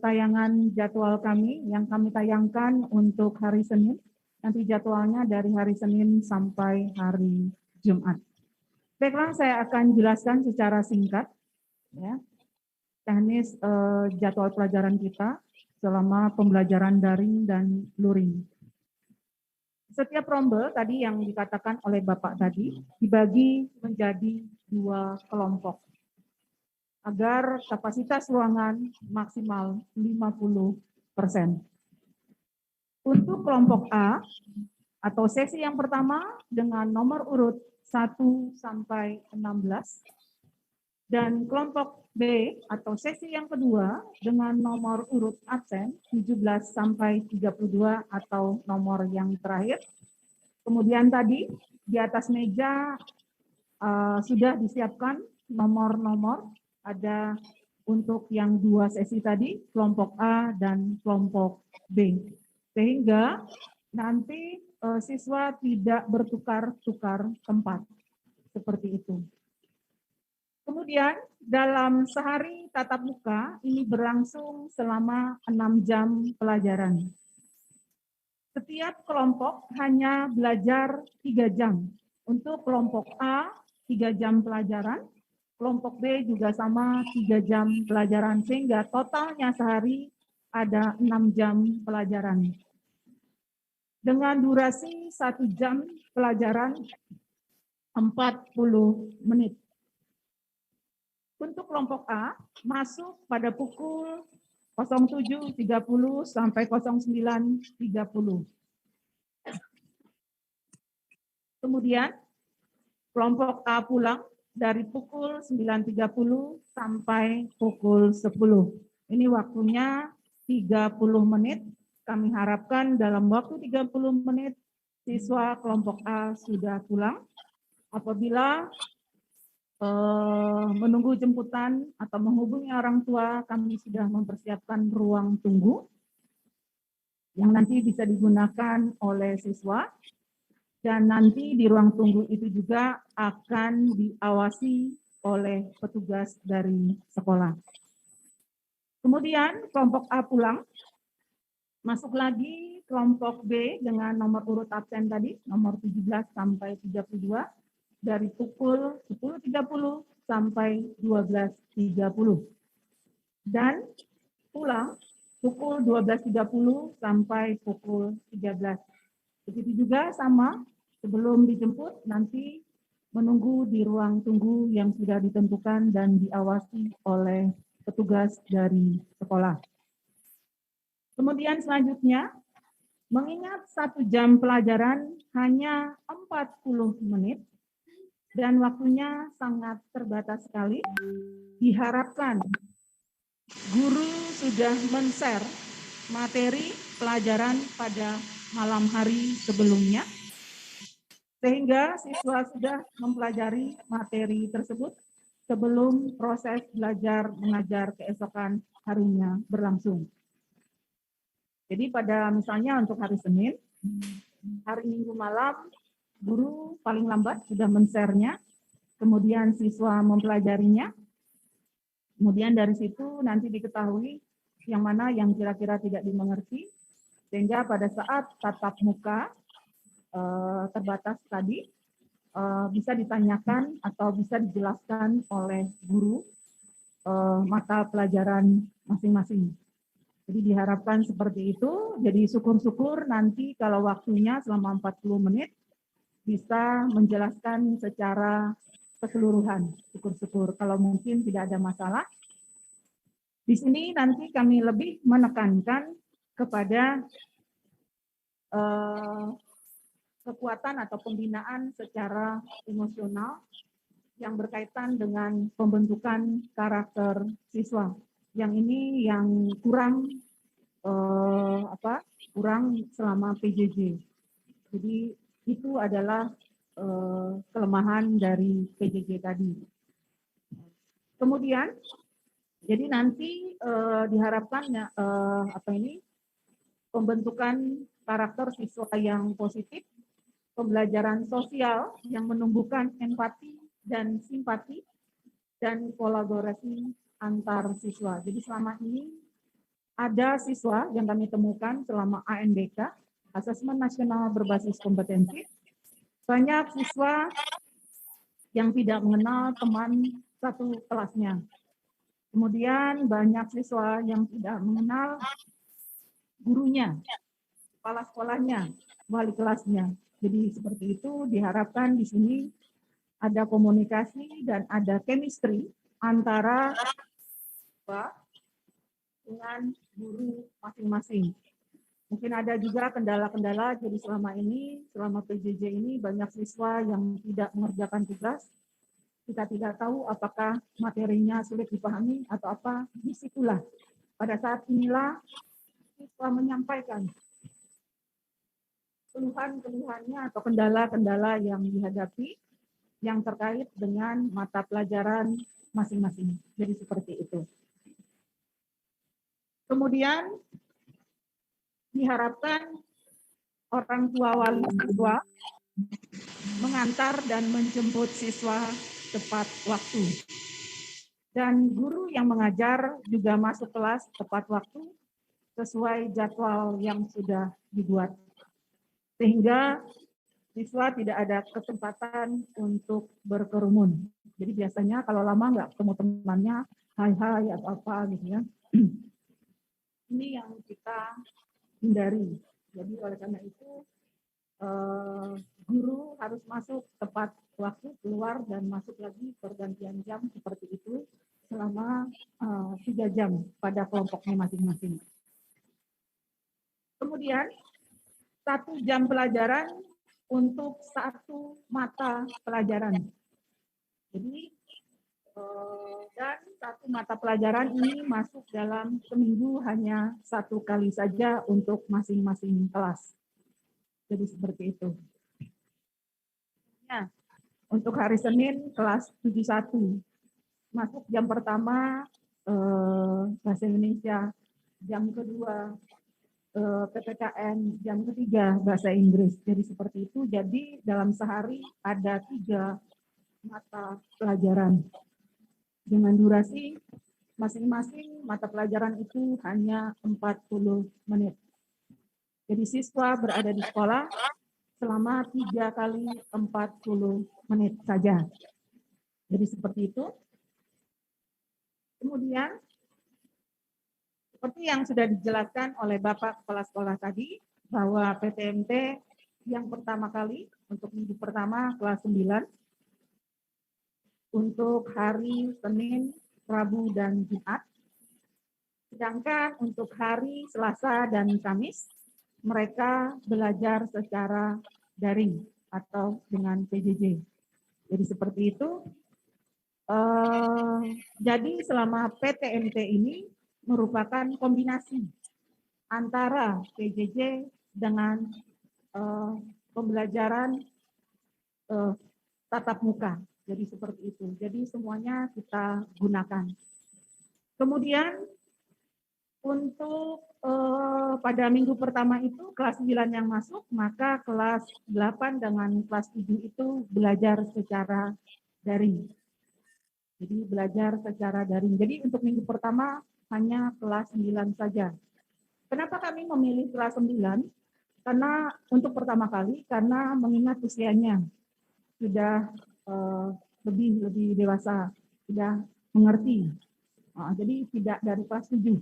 tayangan jadwal kami yang kami tayangkan untuk hari Senin. Nanti jadwalnya dari hari Senin sampai hari Jumat. Baiklah, saya akan jelaskan secara singkat ya, teknis jadwal pelajaran kita selama pembelajaran daring dan luring. Setiap rombel tadi yang dikatakan oleh Bapak tadi dibagi menjadi 2 kelompok agar kapasitas ruangan maksimal 50%. Untuk kelompok A atau sesi yang pertama dengan nomor urut 1 sampai 16 dan kelompok B atau sesi yang kedua dengan nomor urut absen 17 sampai 32 atau nomor yang terakhir. Kemudian tadi di atas meja sudah disiapkan nomor-nomor, ada untuk yang 2 sesi tadi, kelompok A dan kelompok B. Sehingga nanti siswa tidak bertukar-tukar tempat, seperti itu. Kemudian dalam sehari tatap muka ini berlangsung selama 6 jam pelajaran. Setiap kelompok hanya belajar 3 jam. Untuk kelompok A 3 jam pelajaran, kelompok B juga sama 3 jam pelajaran, sehingga totalnya sehari ada 6 jam pelajaran. Dengan durasi 1 jam pelajaran 40 menit. Untuk kelompok A masuk pada pukul 07.30 sampai 09.30. Kemudian kelompok A pulang dari pukul 9.30 sampai pukul 10. Ini waktunya 30 menit. Kami harapkan dalam waktu 30 menit siswa kelompok A sudah pulang. Apabila menunggu jemputan atau menghubungi orang tua, kami sudah mempersiapkan ruang tunggu yang nanti bisa digunakan oleh siswa. Dan nanti di ruang tunggu itu juga akan diawasi oleh petugas dari sekolah. Kemudian kelompok A pulang, masuk lagi kelompok B dengan nomor urut absen tadi, nomor 17 sampai 32, dari pukul 10.30 sampai 12.30. Dan pulang pukul 12.30 sampai pukul 13. Begitu juga sama, sebelum dijemput nanti menunggu di ruang tunggu yang sudah ditentukan dan diawasi oleh petugas dari sekolah. Kemudian selanjutnya, mengingat 1 jam pelajaran hanya 40 menit dan waktunya sangat terbatas sekali, diharapkan guru sudah men-share materi pelajaran pada malam hari sebelumnya, sehingga siswa sudah mempelajari materi tersebut sebelum proses belajar mengajar keesokan harinya berlangsung. Jadi pada misalnya untuk hari Senin, hari Minggu malam, guru paling lambat sudah men-share-nya, kemudian siswa mempelajarinya, kemudian dari situ nanti diketahui yang mana yang kira-kira tidak dimengerti, sehingga pada saat tatap muka terbatas tadi, bisa ditanyakan atau bisa dijelaskan oleh guru mata pelajaran masing-masing. Jadi diharapkan seperti itu, jadi syukur-syukur nanti kalau waktunya selama 40 menit bisa menjelaskan secara keseluruhan, syukur-syukur. Kalau mungkin tidak ada masalah. Di sini nanti kami lebih menekankan kepada kekuatan atau pembinaan secara emosional yang berkaitan dengan pembentukan karakter siswa. Yang ini yang kurang selama PJJ. Jadi itu adalah kelemahan dari PJJ tadi. Kemudian, jadi nanti diharapkan pembentukan karakter siswa yang positif, pembelajaran sosial yang menumbuhkan empati dan simpati, dan kolaborasi antar siswa. Jadi selama ini ada siswa yang kami temukan selama ANBK, Asesmen Nasional Berbasis Kompetensi, banyak siswa yang tidak mengenal teman satu kelasnya. Kemudian banyak siswa yang tidak mengenal gurunya, kepala sekolahnya, wali kelasnya. Jadi seperti itu diharapkan di sini ada komunikasi dan ada chemistry antara siswa dengan guru masing-masing. Mungkin ada juga kendala-kendala, jadi selama PJJ ini banyak siswa yang tidak mengerjakan tugas. Kita tidak tahu apakah materinya sulit dipahami atau apa. Disitulah, pada saat inilah siswa menyampaikan keluhan-keluhannya atau kendala-kendala yang dihadapi yang terkait dengan mata pelajaran masing-masing. Jadi seperti itu. Kemudian diharapkan orang tua wali siswa mengantar dan menjemput siswa tepat waktu. Dan guru yang mengajar juga masuk kelas tepat waktu sesuai jadwal yang sudah dibuat. Sehingga siswa tidak ada kesempatan untuk berkerumun. Jadi biasanya kalau lama nggak ketemu temannya, hai atau apa gitu ya. Ini yang kita hindari. Jadi oleh karena itu guru harus masuk tepat waktu, keluar dan masuk lagi pergantian jam seperti itu selama 3 jam pada kelompoknya masing-masing. Kemudian 1 jam pelajaran untuk 1 mata pelajaran. Jadi dan 1 mata pelajaran ini masuk dalam seminggu hanya 1 kali saja untuk masing-masing kelas. Jadi seperti itu. Nah, untuk hari Senin kelas 71 masuk jam pertama bahasa Indonesia, jam kedua PPKN, jam ketiga bahasa Inggris. Jadi seperti itu. Jadi dalam sehari ada 3 mata pelajaran dengan durasi masing-masing mata pelajaran itu hanya 40 menit. Jadi siswa berada di sekolah selama 3 kali 40 menit saja. Jadi seperti itu. Kemudian seperti yang sudah dijelaskan oleh Bapak Kepala Sekolah tadi, bahwa PTMT yang pertama kali untuk minggu pertama kelas 9, untuk hari Senin, Rabu, dan Jumat Sedangkan untuk hari Selasa dan Kamis, mereka belajar secara daring atau dengan PJJ. Jadi seperti itu. Jadi selama PTMT ini merupakan kombinasi antara PJJ dengan pembelajaran tatap muka. Jadi seperti itu. Jadi semuanya kita gunakan. Kemudian untuk pada minggu pertama itu kelas 9 yang masuk, maka kelas 8 dengan kelas 7 itu belajar secara daring. Jadi belajar secara daring. Jadi untuk minggu pertama hanya kelas 9 saja. Kenapa kami memilih kelas 9? Karena untuk pertama kali, karena mengingat usianya sudah lebih dewasa, sudah mengerti. Jadi tidak dari kelas 7.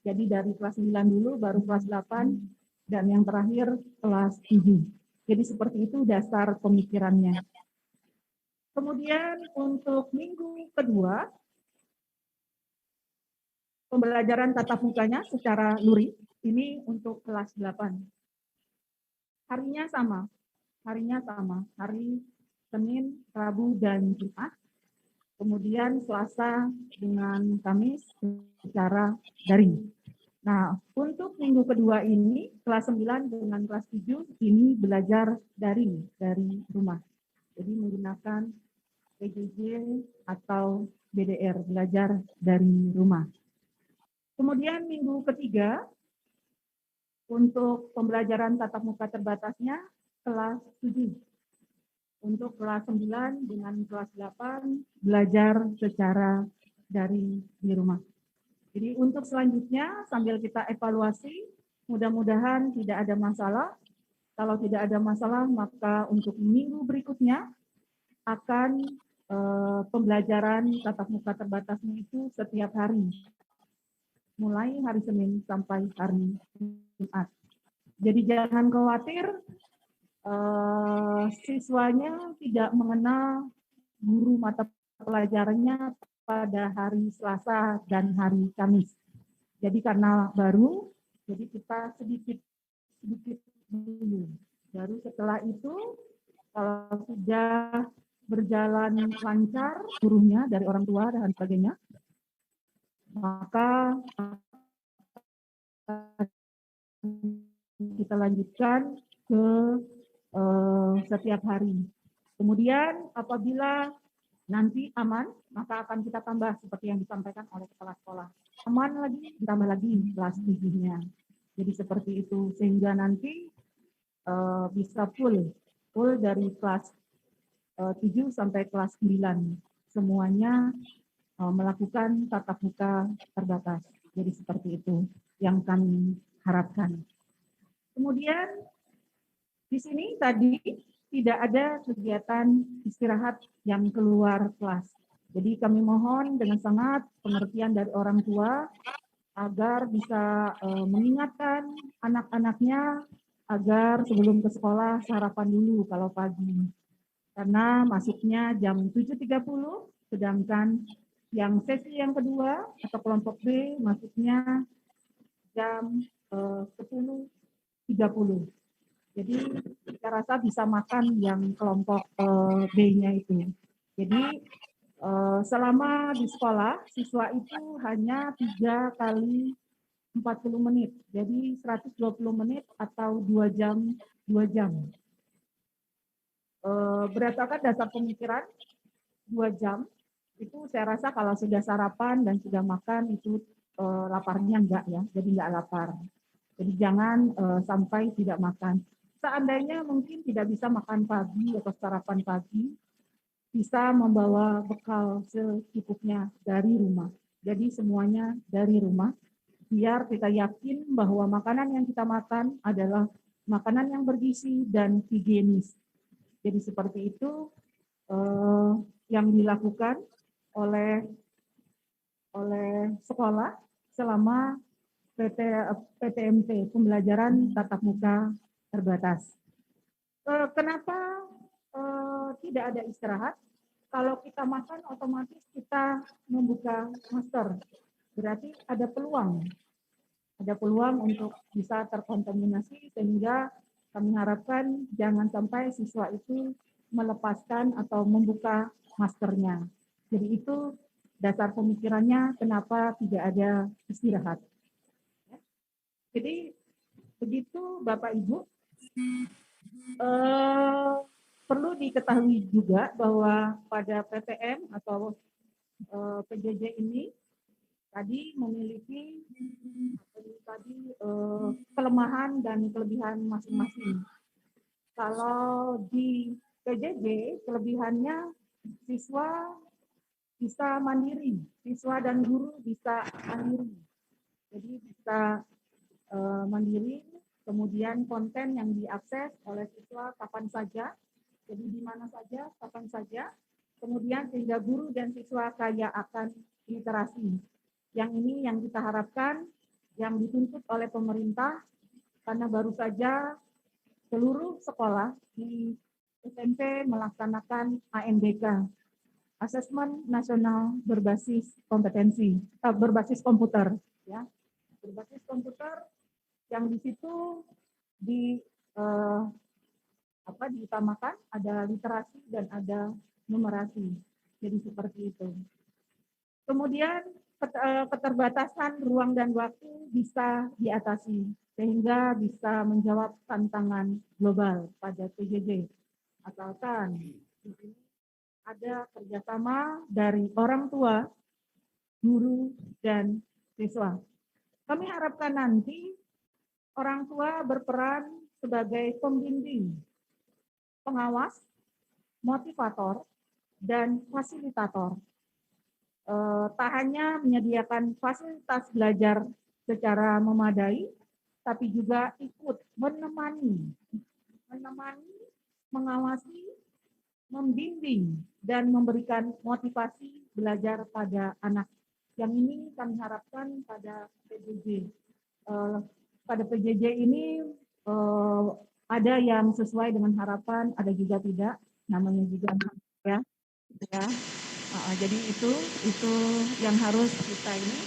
Jadi dari kelas 9 dulu, baru kelas 8, dan yang terakhir kelas 7. Jadi seperti itu dasar pemikirannya. Kemudian untuk minggu kedua, pembelajaran tatap mukanya secara luring, ini untuk kelas 8. Harinya sama, hari Senin, Rabu, dan Jumat. Kemudian Selasa dengan Kamis secara daring. Nah, untuk minggu kedua ini, kelas 9 dengan kelas 7 ini belajar daring dari rumah. Jadi menggunakan PJJ atau BDR, belajar dari rumah. Kemudian minggu ketiga, untuk pembelajaran tatap muka terbatasnya kelas 7. Untuk kelas 9 dengan kelas 8 belajar secara daring di rumah. Jadi untuk selanjutnya sambil kita evaluasi, mudah-mudahan tidak ada masalah. Kalau tidak ada masalah, maka untuk minggu berikutnya akan pembelajaran tatap muka terbatasnya itu setiap hari. Mulai hari Senin sampai hari Jumat. Jadi jangan khawatir, siswanya tidak mengenal guru mata pelajarannya pada hari Selasa dan hari Kamis. Jadi karena baru, jadi kita sedikit dulu. Baru setelah itu, kalau sudah berjalan lancar gurunya dari orang tua dan sebagainya, maka kita lanjutkan ke setiap hari. Kemudian apabila nanti aman, maka akan kita tambah seperti yang disampaikan oleh kepala sekolah. Aman lagi, ditambah lagi kelas 7-nya. Jadi seperti itu, sehingga nanti bisa full dari kelas 7 sampai kelas 9. Semuanya melakukan tatap muka terbatas. Jadi seperti itu yang kami harapkan. Kemudian di sini tadi tidak ada kegiatan istirahat yang keluar kelas. Jadi kami mohon dengan sangat pengertian dari orang tua agar bisa mengingatkan anak-anaknya agar sebelum ke sekolah sarapan dulu kalau pagi. Karena masuknya jam 7.30, sedangkan yang sesi yang kedua atau kelompok B masuknya jam 10.30. Jadi kita rasa bisa makan yang kelompok B-nya itu. Jadi selama di sekolah, siswa itu hanya 3 kali 40 menit. Jadi 120 menit atau 2 jam. Berdasarkan dasar pemikiran, 2 jam, itu saya rasa kalau sudah sarapan dan sudah makan itu laparnya enggak ya, jadi enggak lapar. Jadi jangan sampai tidak makan. Seandainya mungkin tidak bisa makan pagi atau sarapan pagi, bisa membawa bekal secukupnya dari rumah. Jadi semuanya dari rumah, biar kita yakin bahwa makanan yang kita makan adalah makanan yang bergizi dan higienis. Jadi seperti itu yang dilakukan oleh sekolah selama PTMT, pembelajaran tatap muka terbatas. Kenapa tidak ada istirahat? Kalau kita makan otomatis kita membuka masker. berarti ada peluang untuk bisa terkontaminasi, sehingga kami harapkan jangan sampai siswa itu melepaskan atau membuka maskernya. Jadi itu dasar pemikirannya kenapa tidak ada istirahat. Jadi begitu Bapak Ibu, perlu diketahui juga bahwa pada PTM atau PJJ ini tadi memiliki kelemahan dan kelebihan masing-masing. Kalau di PJJ kelebihannya siswa bisa mandiri, siswa dan guru bisa mandiri. Jadi bisa mandiri, kemudian konten yang diakses oleh siswa kapan saja, jadi di mana saja, kapan saja, kemudian sehingga guru dan siswa kaya akan literasi. Yang ini yang kita harapkan, yang dituntut oleh pemerintah, karena baru saja seluruh sekolah di SMP melaksanakan ANBK, Asesmen Nasional Berbasis Kompetensi, berbasis komputer, ya, berbasis komputer, yang di situ diutamakan ada literasi dan ada numerasi. Jadi seperti itu. Kemudian keterbatasan ruang dan waktu bisa diatasi sehingga bisa menjawab tantangan global pada PJJ. Asalkan di sini ada kerjasama dari orang tua, guru, dan siswa. Kami harapkan nanti orang tua berperan sebagai pembimbing, pengawas, motivator, dan fasilitator. Tak hanya menyediakan fasilitas belajar secara memadai, tapi juga ikut menemani, mengawasi, membimbing, dan memberikan motivasi belajar pada anak. Yang ini kami harapkan pada PJJ. Pada PJJ ini ada yang sesuai dengan harapan, ada juga tidak, namanya juga ya. Jadi itu yang harus kita ini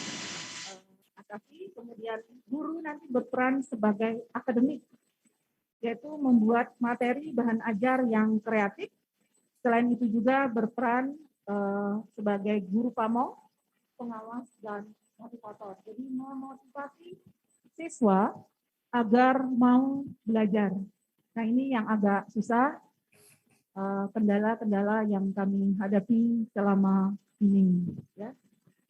atasi. Kemudian guru nanti berperan sebagai akademik, yaitu membuat materi bahan ajar yang kreatif. Selain itu juga berperan sebagai guru pamong, pengawas, dan motivator. Jadi memotivasi siswa agar mau belajar. Nah ini yang agak susah, kendala-kendala yang kami hadapi selama ini. Ya.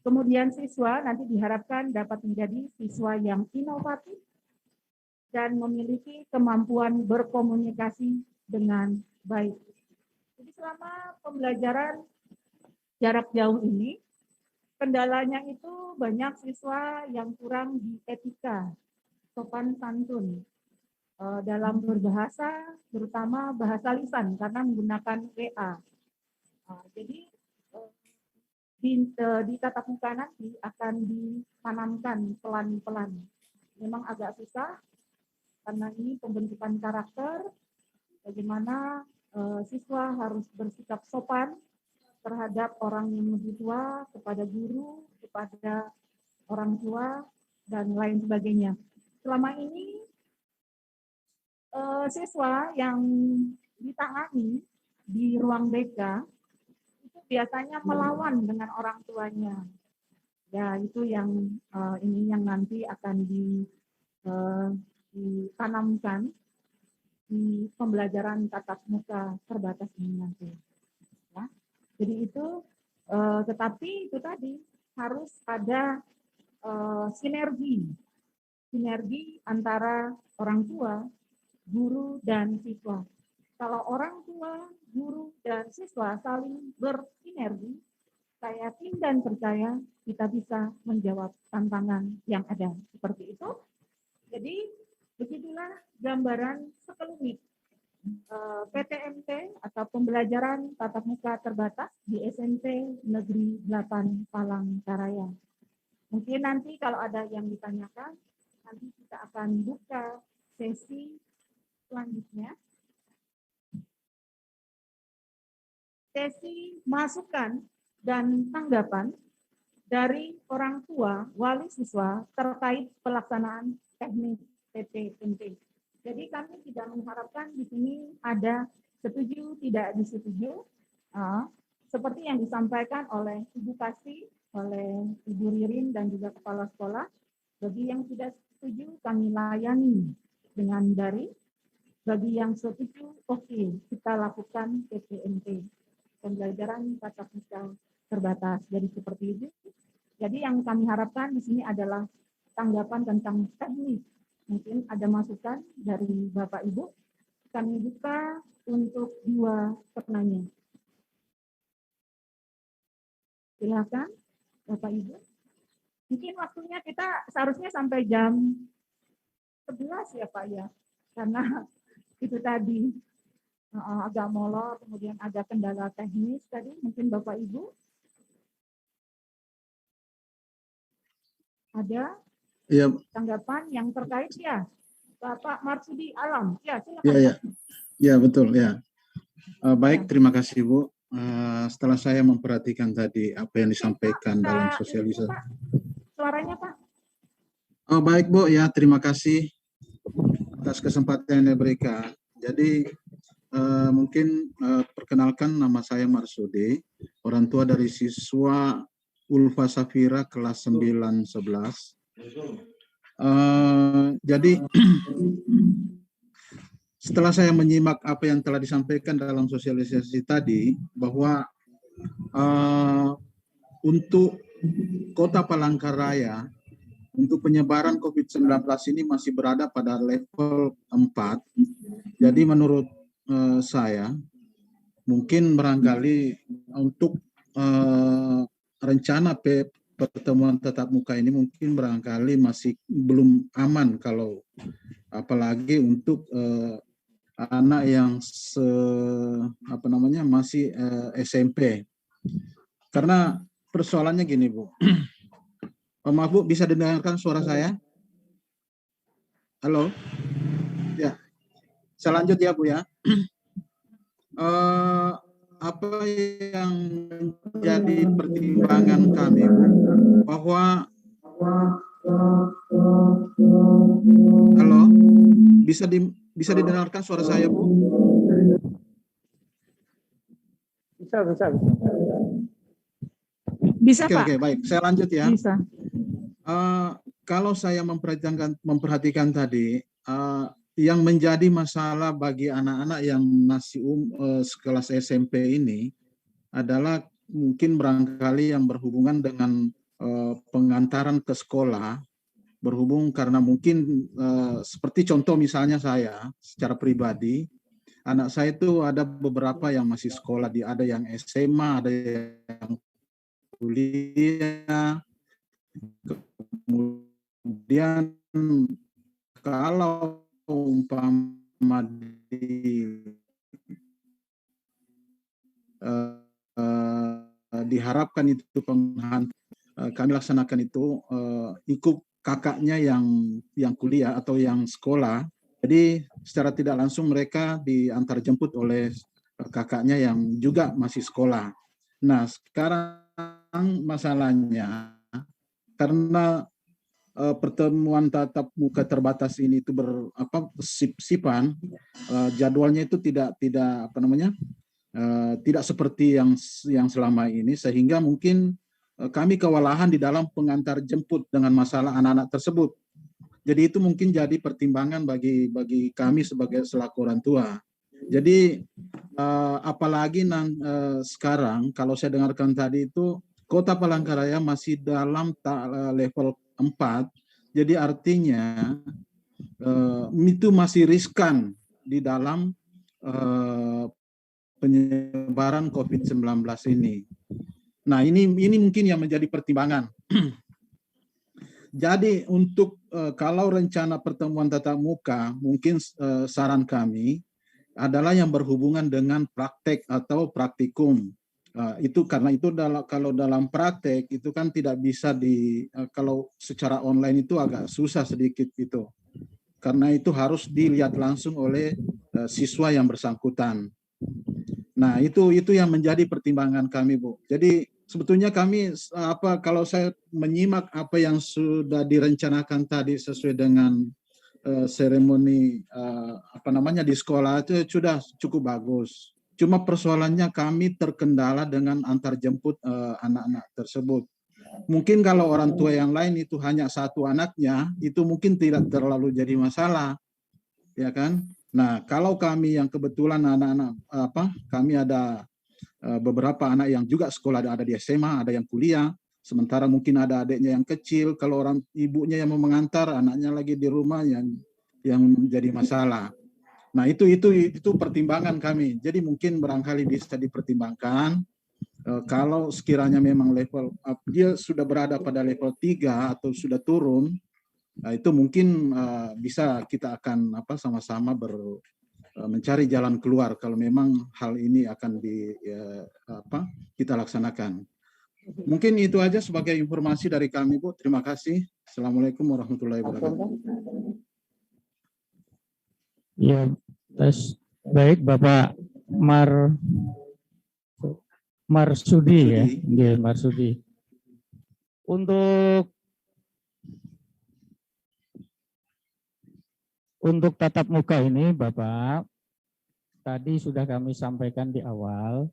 Kemudian siswa nanti diharapkan dapat menjadi siswa yang inovatif dan memiliki kemampuan berkomunikasi dengan baik. Jadi selama pembelajaran jarak jauh ini, kendalanya itu banyak siswa yang kurang di etika, sopan santun, dalam berbahasa, terutama bahasa lisan, karena menggunakan WA. Jadi di tatap muka nanti akan ditanamkan pelan-pelan. Memang agak susah, karena ini pembentukan karakter, bagaimana siswa harus bersikap sopan terhadap orang yang lebih tua, kepada guru, kepada orang tua, dan lain sebagainya. Selama ini siswa yang ditangani di ruang BK itu biasanya melawan dengan orang tuanya. Ya, itu yang ini yang nanti akan ditanamkan di pembelajaran tatap muka terbatas ini nanti. Ya. Jadi itu, tetapi itu tadi harus ada sinergi antara orang tua, guru, dan siswa. Kalau orang tua, guru, dan siswa saling bersinergi, saya yakin dan percaya kita bisa menjawab tantangan yang ada. Seperti itu. Jadi begitulah gambaran sekelumit PTMT atau pembelajaran tatap muka terbatas di SMP Negeri 8 Palangkaraya. Mungkin nanti kalau ada yang ditanyakan, nanti kita akan buka sesi selanjutnya. Sesi masukan dan tanggapan dari orang tua wali siswa terkait pelaksanaan teknis PPMT. Jadi kami tidak mengharapkan di sini ada setuju tidak disetujui, seperti yang disampaikan oleh Ibu Kasih, oleh Ibu Ririn dan juga kepala sekolah. Bagi yang tidak setuju kami layani dengan daring. Bagi yang setuju, oke, kita lakukan PPMT, pembelajaran tatap muka terbatas. Jadi seperti itu. Jadi yang kami harapkan di sini adalah tanggapan tentang teknis. Mungkin ada masukan dari Bapak Ibu. Kami buka untuk 2 penanya. Silakan Bapak Ibu. Mungkin waktunya kita seharusnya sampai jam 11 ya Pak ya. Karena itu tadi agak molor, kemudian ada kendala teknis tadi. Mungkin Bapak Ibu ada tanggapan yang terkait ya, Bapak Marsudi Alam. Ya, silakan. Ya betul ya. Baik, terima kasih Bu. Setelah saya memperhatikan tadi apa yang disampaikan dalam sosialisasi. Suaranya Pak. Oh baik Bu, ya terima kasih atas kesempatan yang diberikan. Jadi mungkin perkenalkan, nama saya Marsudi, orang tua dari siswa Ulfa Safira kelas 9-11. Jadi setelah saya menyimak apa yang telah disampaikan dalam sosialisasi tadi, bahwa untuk Kota Palangkaraya, untuk penyebaran COVID-19 ini masih berada pada level 4. Jadi menurut saya, mungkin barangkali untuk rencana pertemuan tatap muka ini mungkin barangkali masih belum aman, kalau apalagi untuk anak yang masih SMP. Karena persoalannya gini Bu. Maaf Bu, bisa dengarkan suara saya? Halo? Ya. Saya lanjut ya Bu ya. Apa yang menjadi pertimbangan kami Bu, bahwa halo, bisa didengarkan suara saya Bu? Bisa Pak. Oke, baik, saya lanjut ya. Bisa. Kalau saya memperhatikan tadi, yang menjadi masalah bagi anak-anak yang masih sekelas SMP ini adalah mungkin barangkali yang berhubungan dengan pengantaran ke sekolah, berhubung karena mungkin seperti contoh misalnya saya secara pribadi, anak saya itu ada beberapa yang masih sekolah, ada yang SMA, ada yang kuliah, kemudian kalau umpama diharapkan itu kami laksanakan itu ikut kakaknya yang kuliah atau yang sekolah. Jadi secara tidak langsung mereka diantar jemput oleh kakaknya yang juga masih sekolah. Nah sekarang masalahnya karena pertemuan tatap muka terbatas ini itu bersifat jadwalnya itu tidak seperti yang selama ini, sehingga mungkin kami kewalahan di dalam pengantar jemput dengan masalah anak-anak tersebut. Jadi itu mungkin jadi pertimbangan bagi kami selaku orang tua. Jadi apalagi sekarang kalau saya dengarkan tadi itu Kota Palangkaraya masih dalam level 4, jadi artinya itu masih riskan di dalam penyebaran COVID-19 ini. Nah ini mungkin yang menjadi pertimbangan. Jadi untuk kalau rencana pertemuan tatap muka, mungkin saran kami adalah yang berhubungan dengan praktek atau praktikum. Itu karena itu kalau dalam praktek itu kan tidak bisa kalau secara online itu agak susah sedikit gitu, karena itu harus dilihat langsung oleh siswa yang bersangkutan. Nah itu yang menjadi pertimbangan kami Bu. Jadi sebetulnya kami kalau saya menyimak apa yang sudah direncanakan tadi sesuai dengan seremoni di sekolah itu sudah cukup bagus. Cuma persoalannya kami terkendala dengan antar jemput anak-anak tersebut. Mungkin kalau orang tua yang lain itu hanya satu anaknya, itu mungkin tidak terlalu jadi masalah, ya kan? Nah, kalau kami yang kebetulan anak-anak kami ada beberapa anak yang juga sekolah, ada di SMA, ada yang kuliah, sementara mungkin ada adiknya yang kecil, kalau orang ibunya yang mau mengantar, anaknya lagi di rumah yang jadi masalah. Nah, itu pertimbangan kami. Jadi mungkin barangkali bisa dipertimbangkan kalau sekiranya memang level dia sudah berada pada level 3 atau sudah turun, itu mungkin bisa kita akan sama-sama mencari jalan keluar kalau memang hal ini akan kita laksanakan. Mungkin itu aja sebagai informasi dari kami, Bu. Terima kasih. Assalamualaikum warahmatullahi wabarakatuh. Ya, baik Bapak Marsudi ya, Marsudi. Untuk tatap muka ini, Bapak, tadi sudah kami sampaikan di awal,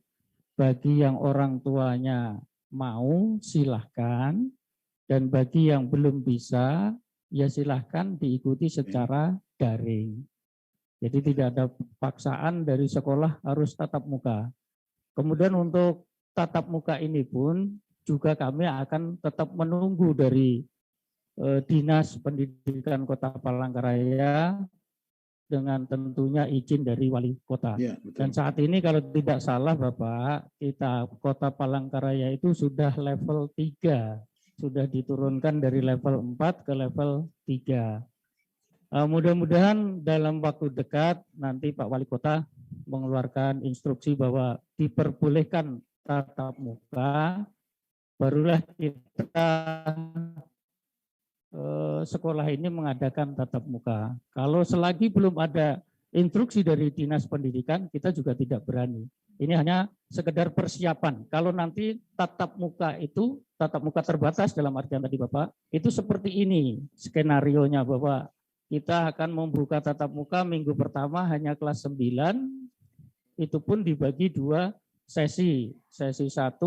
bagi yang orang tuanya mau silahkan, dan bagi yang belum bisa, ya silahkan diikuti secara daring. Jadi tidak ada paksaan dari sekolah harus tatap muka. Kemudian untuk tatap muka ini pun juga kami akan tetap menunggu dari Dinas Pendidikan Kota Palangkaraya dengan tentunya izin dari wali kota. Ya, dan saat ini kalau tidak salah Bapak, kita Kota Palangkaraya itu sudah level 3, sudah diturunkan dari level 4 ke level 3. Mudah-mudahan dalam waktu dekat nanti Pak Wali Kota mengeluarkan instruksi bahwa diperbolehkan tatap muka, barulah kita sekolah ini mengadakan tatap muka. Kalau selagi belum ada instruksi dari Dinas Pendidikan, kita juga tidak berani. Ini hanya sekedar persiapan. Kalau nanti tatap muka itu, tatap muka terbatas dalam artian tadi Bapak, itu seperti ini skenarionya Bapak. Kita akan membuka tatap muka minggu pertama hanya kelas 9, itu pun dibagi 2 sesi. Sesi 1,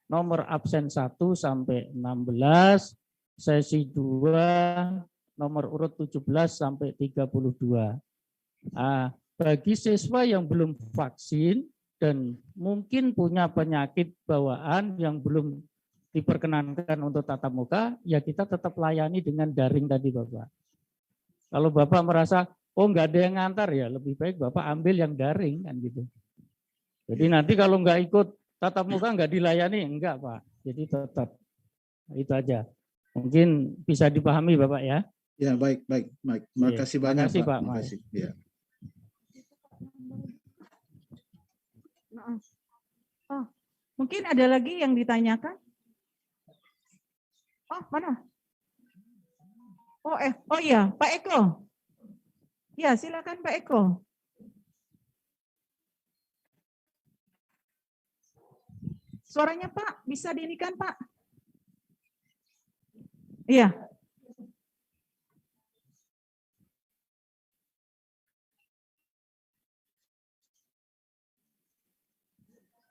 nomor absen 1 sampai 16, sesi 2, nomor urut 17 sampai 32. Nah, bagi siswa yang belum vaksin dan mungkin punya penyakit bawaan yang belum diperkenankan untuk tatap muka, ya kita tetap layani dengan daring tadi Bapak. Kalau Bapak merasa, oh nggak ada yang ngantar ya, lebih baik Bapak ambil yang daring kan gitu. Jadi nanti kalau nggak ikut tatap muka nggak dilayani, enggak Pak. Jadi tetap itu aja. Mungkin bisa dipahami Bapak ya. Ya baik. Terima kasih banyak Pak. Terima kasih. Ya. Oh, mungkin ada lagi yang ditanyakan? Oh mana? Oh iya, Pak Eko. Ya, silakan Pak Eko. Suaranya Pak, bisa diinikan Pak? Iya.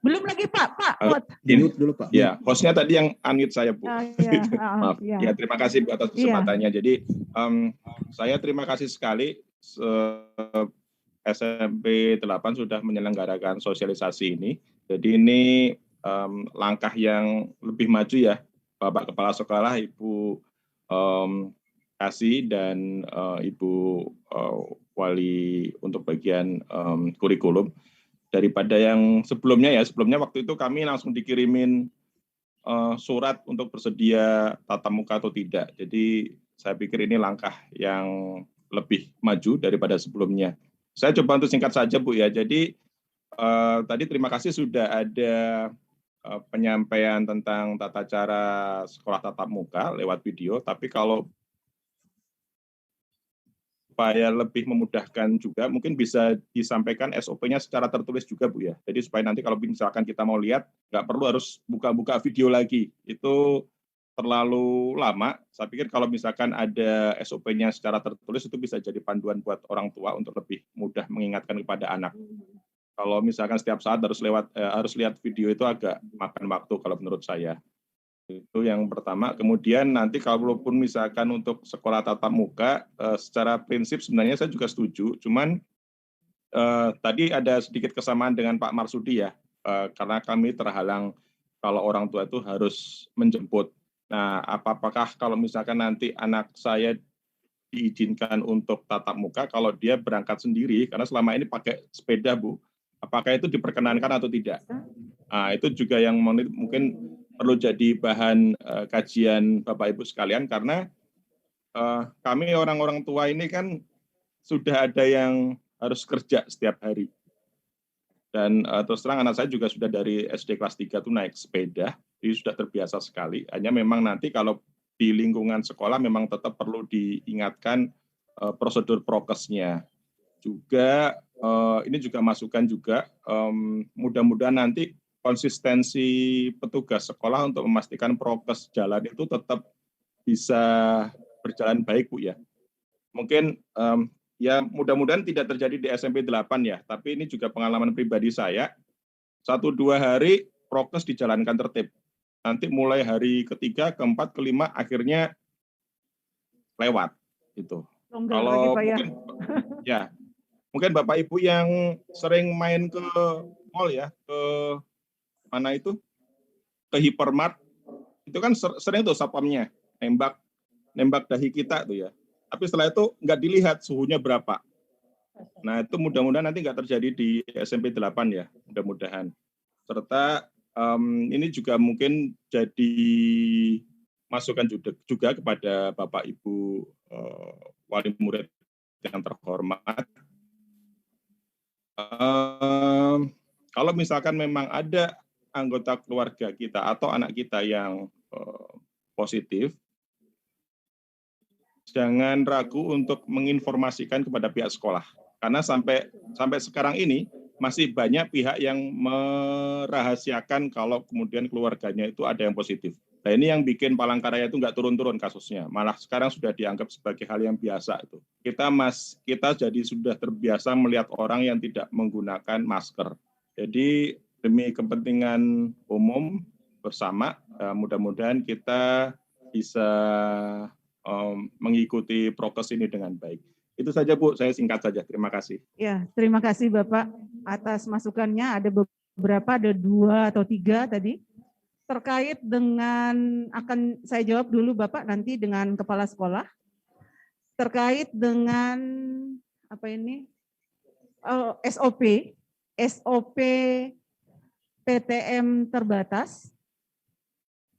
Belum lagi Pak. Mute dulu Pak. Ya, hostnya tadi yang unmute saya Bu. Maaf. Ya. Ya, terima kasih Bu atas kesempatannya. Jadi saya terima kasih sekali SMP 8 sudah menyelenggarakan sosialisasi ini. Jadi ini langkah yang lebih maju ya, Bapak Kepala Sekolah, Ibu Kasih dan Ibu Wali untuk bagian kurikulum. Daripada yang sebelumnya ya, sebelumnya waktu itu kami langsung dikirimin surat untuk bersedia tatap muka atau tidak. Jadi saya pikir ini langkah yang lebih maju daripada sebelumnya. Saya coba untuk singkat saja Bu ya. Jadi tadi terima kasih sudah ada penyampaian tentang tata cara sekolah tatap muka lewat video. Tapi kalau supaya lebih memudahkan juga, mungkin bisa disampaikan SOP-nya secara tertulis juga, Bu ya. Jadi supaya nanti kalau misalkan kita mau lihat, nggak perlu harus buka-buka video lagi. Itu terlalu lama. Saya pikir kalau misalkan ada SOP-nya secara tertulis, itu bisa jadi panduan buat orang tua untuk lebih mudah mengingatkan kepada anak. Kalau misalkan setiap saat harus lihat video itu agak makan waktu kalau menurut saya. Itu yang pertama. Kemudian nanti kalaupun misalkan untuk sekolah tatap muka, secara prinsip sebenarnya saya juga setuju. Cuman tadi ada sedikit kesamaan dengan Pak Marsudi ya, karena kami terhalang kalau orang tua itu harus menjemput. Nah, apakah kalau misalkan nanti anak saya diizinkan untuk tatap muka, kalau dia berangkat sendiri, karena selama ini pakai sepeda, Bu, apakah itu diperkenankan atau tidak? Nah, itu juga yang mungkin perlu jadi bahan kajian Bapak Ibu sekalian, karena kami orang-orang tua ini kan sudah ada yang harus kerja setiap hari. Dan terus terang anak saya juga sudah dari SD kelas 3 itu naik sepeda, jadi sudah terbiasa sekali. Hanya memang nanti kalau di lingkungan sekolah memang tetap perlu diingatkan prosedur prokesnya. Juga ini juga masukan juga, mudah-mudahan nanti konsistensi petugas sekolah untuk memastikan prokes jalan itu tetap bisa berjalan baik, Bu ya. Mungkin ya mudah-mudahan tidak terjadi di SMP 8 ya, tapi ini juga pengalaman pribadi saya. 1-2 hari prokes dijalankan tertib. Nanti mulai hari ketiga, keempat, kelima akhirnya lewat itu. Kalau mungkin ya, mungkin Bapak Ibu yang sering main ke mall ya, ke mana itu, ke hypermart, itu kan sering tuh satpamnya nembak dahi kita tuh ya. Tapi setelah itu nggak dilihat suhunya berapa. Nah itu mudah-mudahan nanti nggak terjadi di SMP 8 ya, mudah-mudahan. Serta ini juga mungkin jadi masukan juga kepada Bapak Ibu wali murid yang terhormat. Kalau misalkan memang ada anggota keluarga kita atau anak kita yang positif, jangan ragu untuk menginformasikan kepada pihak sekolah. Karena sampai sekarang ini masih banyak pihak yang merahasiakan kalau kemudian keluarganya itu ada yang positif. Nah ini yang bikin Palangkaraya itu nggak turun-turun kasusnya. Malah sekarang sudah dianggap sebagai hal yang biasa itu. Kita jadi sudah terbiasa melihat orang yang tidak menggunakan masker. Jadi demi kepentingan umum bersama, mudah-mudahan kita bisa mengikuti prokes ini dengan baik. Itu saja Bu, saya singkat saja. Terima kasih. Ya, terima kasih Bapak atas masukannya. Ada beberapa, ada 2 atau 3 tadi. Terkait dengan, akan saya jawab dulu Bapak nanti dengan kepala sekolah. Terkait dengan apa ini? SOP PTM terbatas.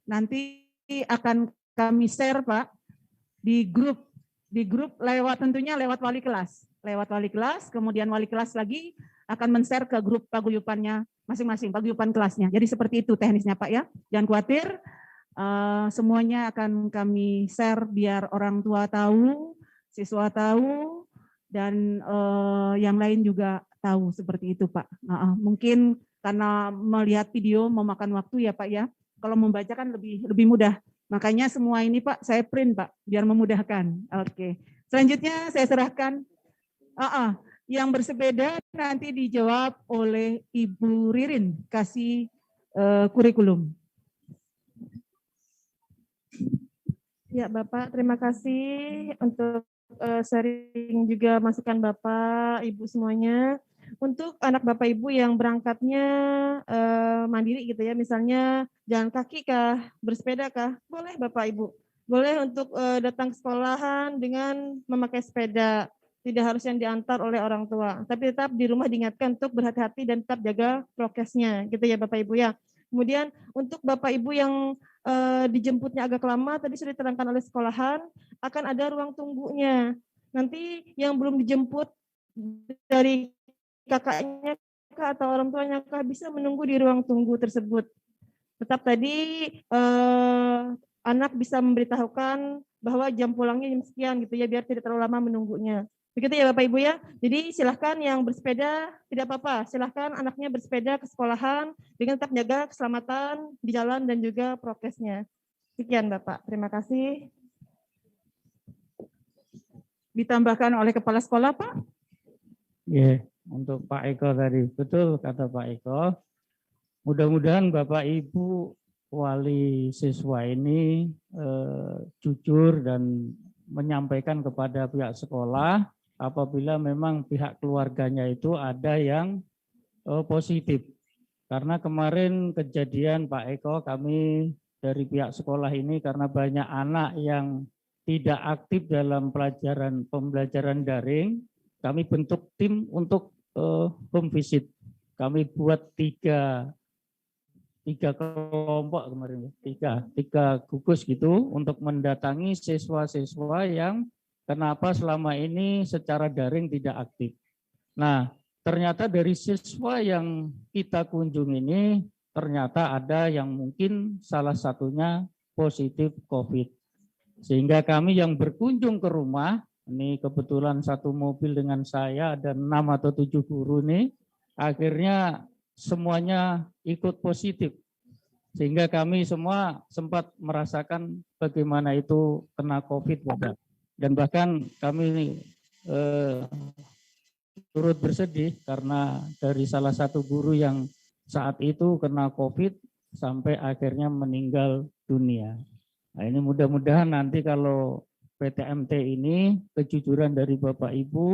Nanti akan kami share Pak di grup lewat tentunya lewat wali kelas, kemudian wali kelas lagi akan men-share ke grup paguyupannya masing-masing, paguyupan kelasnya. Jadi seperti itu teknisnya Pak ya. Jangan khawatir, semuanya akan kami share biar orang tua tahu, siswa tahu, dan yang lain juga tahu seperti itu Pak. Mungkin karena melihat video memakan waktu ya Pak ya. Kalau membaca kan lebih mudah. Makanya semua ini Pak saya print Pak biar memudahkan. Oke. Selanjutnya saya serahkan yang bersepeda nanti dijawab oleh Ibu Ririn kasih kurikulum. Ya Bapak, terima kasih untuk sharing juga masukan Bapak, Ibu semuanya. Untuk anak Bapak Ibu yang berangkatnya mandiri gitu ya, misalnya jalan kaki kah, bersepeda kah, boleh Bapak Ibu. Boleh untuk datang ke sekolahan dengan memakai sepeda, tidak harus yang diantar oleh orang tua. Tapi tetap di rumah diingatkan untuk berhati-hati dan tetap jaga prokesnya gitu ya Bapak Ibu ya. Kemudian untuk Bapak Ibu yang dijemputnya agak lama, tadi sudah diterangkan oleh sekolahan, akan ada ruang tunggunya. Nanti yang belum dijemput dari kakaknya kah atau orang tuanya kah bisa menunggu di ruang tunggu tersebut. Tetap tadi anak bisa memberitahukan bahwa jam pulangnya jam sekian gitu ya, biar tidak terlalu lama menunggunya. Begitu ya Bapak Ibu ya. Jadi silahkan yang bersepeda tidak apa-apa. Silahkan anaknya bersepeda ke sekolahan dengan tetap jaga keselamatan di jalan dan juga prokesnya. Sekian Bapak. Terima kasih. Ditambahkan oleh Kepala Sekolah, Pak. Ya, untuk Pak Eko tadi. Betul kata Pak Eko. Mudah-mudahan Bapak Ibu wali siswa ini jujur dan menyampaikan kepada pihak sekolah apabila memang pihak keluarganya itu ada yang positif. Karena kemarin kejadian Pak Eko, kami dari pihak sekolah ini karena banyak anak yang tidak aktif dalam pembelajaran daring, kami bentuk tim untuk home visit. Kami buat tiga kelompok kemarin, tiga gugus gitu untuk mendatangi siswa-siswa yang kenapa selama ini secara daring tidak aktif. Nah, ternyata dari siswa yang kita kunjungi ini, ternyata ada yang mungkin salah satunya positif COVID. Sehingga kami yang berkunjung ke rumah, ini kebetulan satu mobil dengan saya, ada 6 atau 7 guru nih, akhirnya semuanya ikut positif. Sehingga kami semua sempat merasakan bagaimana itu kena COVID, Bapak. Dan bahkan kami turut bersedih karena dari salah satu guru yang saat itu kena COVID sampai akhirnya meninggal dunia. Nah, ini mudah-mudahan nanti kalau PTMT ini kejujuran dari Bapak Ibu,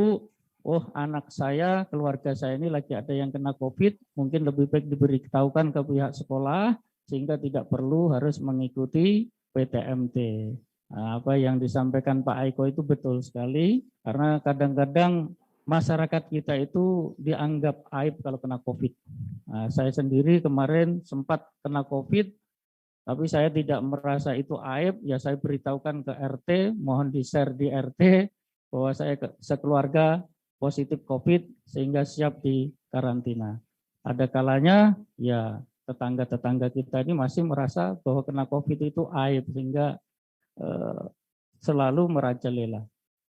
oh anak saya, keluarga saya ini lagi ada yang kena COVID, mungkin lebih baik diberitahukan ke pihak sekolah sehingga tidak perlu harus mengikuti PTMT. Nah, apa yang disampaikan Pak Eko itu betul sekali, karena kadang-kadang masyarakat kita itu dianggap aib kalau kena COVID. Nah, saya sendiri kemarin sempat kena COVID, tapi saya tidak merasa itu aib, ya saya beritahukan ke RT, mohon di-share di RT, bahwa saya sekeluarga positif COVID, sehingga siap di karantina. Ada kalanya, ya tetangga-tetangga kita ini masih merasa bahwa kena COVID itu aib, sehingga selalu merajalela.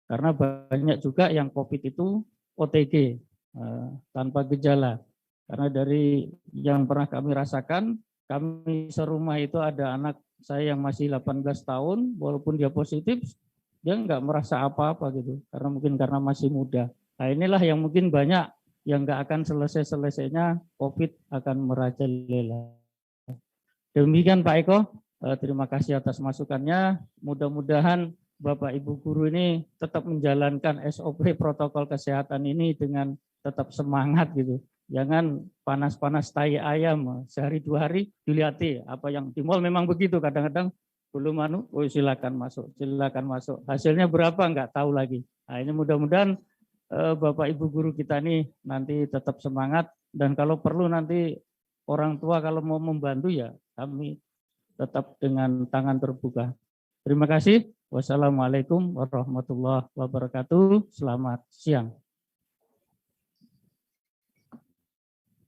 Karena banyak juga yang COVID itu OTG, tanpa gejala. Karena dari yang pernah kami rasakan, kami serumah itu ada anak saya yang masih 18 tahun, walaupun dia positif, dia nggak merasa apa-apa gitu. Karena masih muda. Nah inilah yang mungkin banyak yang nggak akan selesai-selesainya COVID akan merajalela. Demikian Pak Eko. Terima kasih atas masukannya. Mudah-mudahan Bapak Ibu guru ini tetap menjalankan SOP protokol kesehatan ini dengan tetap semangat gitu. Jangan panas-panas tai ayam sehari 2 hari dilihati apa yang di mall memang begitu kadang-kadang belum silakan masuk. Hasilnya berapa nggak tahu lagi. Nah ini mudah-mudahan Bapak Ibu guru kita ini nanti tetap semangat dan kalau perlu nanti orang tua kalau mau membantu ya kami tetap dengan tangan terbuka. Terima kasih. Wassalamualaikum warahmatullahi wabarakatuh. Selamat siang.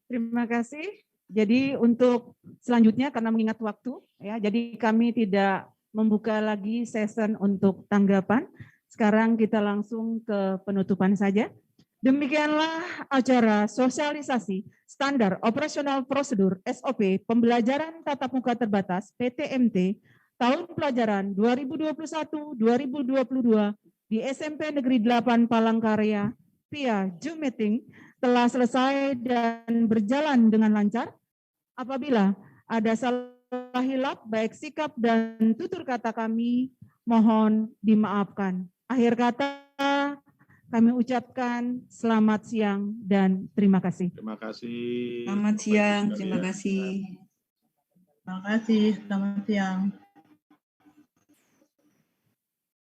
Terima kasih. Jadi untuk selanjutnya karena mengingat waktu, ya, jadi kami tidak membuka lagi session untuk tanggapan. Sekarang kita langsung ke penutupan saja. Demikianlah acara sosialisasi standar operasional prosedur SOP pembelajaran tatap muka terbatas PTMT tahun pelajaran 2021-2022 di SMP Negeri 8 Palangkaraya via Zoom meeting telah selesai dan berjalan dengan lancar. Apabila ada salah hilap baik sikap dan tutur kata kami, mohon dimaafkan. Akhir kata kami ucapkan selamat siang dan terima kasih. Terima kasih. Selamat siang, terima kasih. Terima kasih, selamat siang.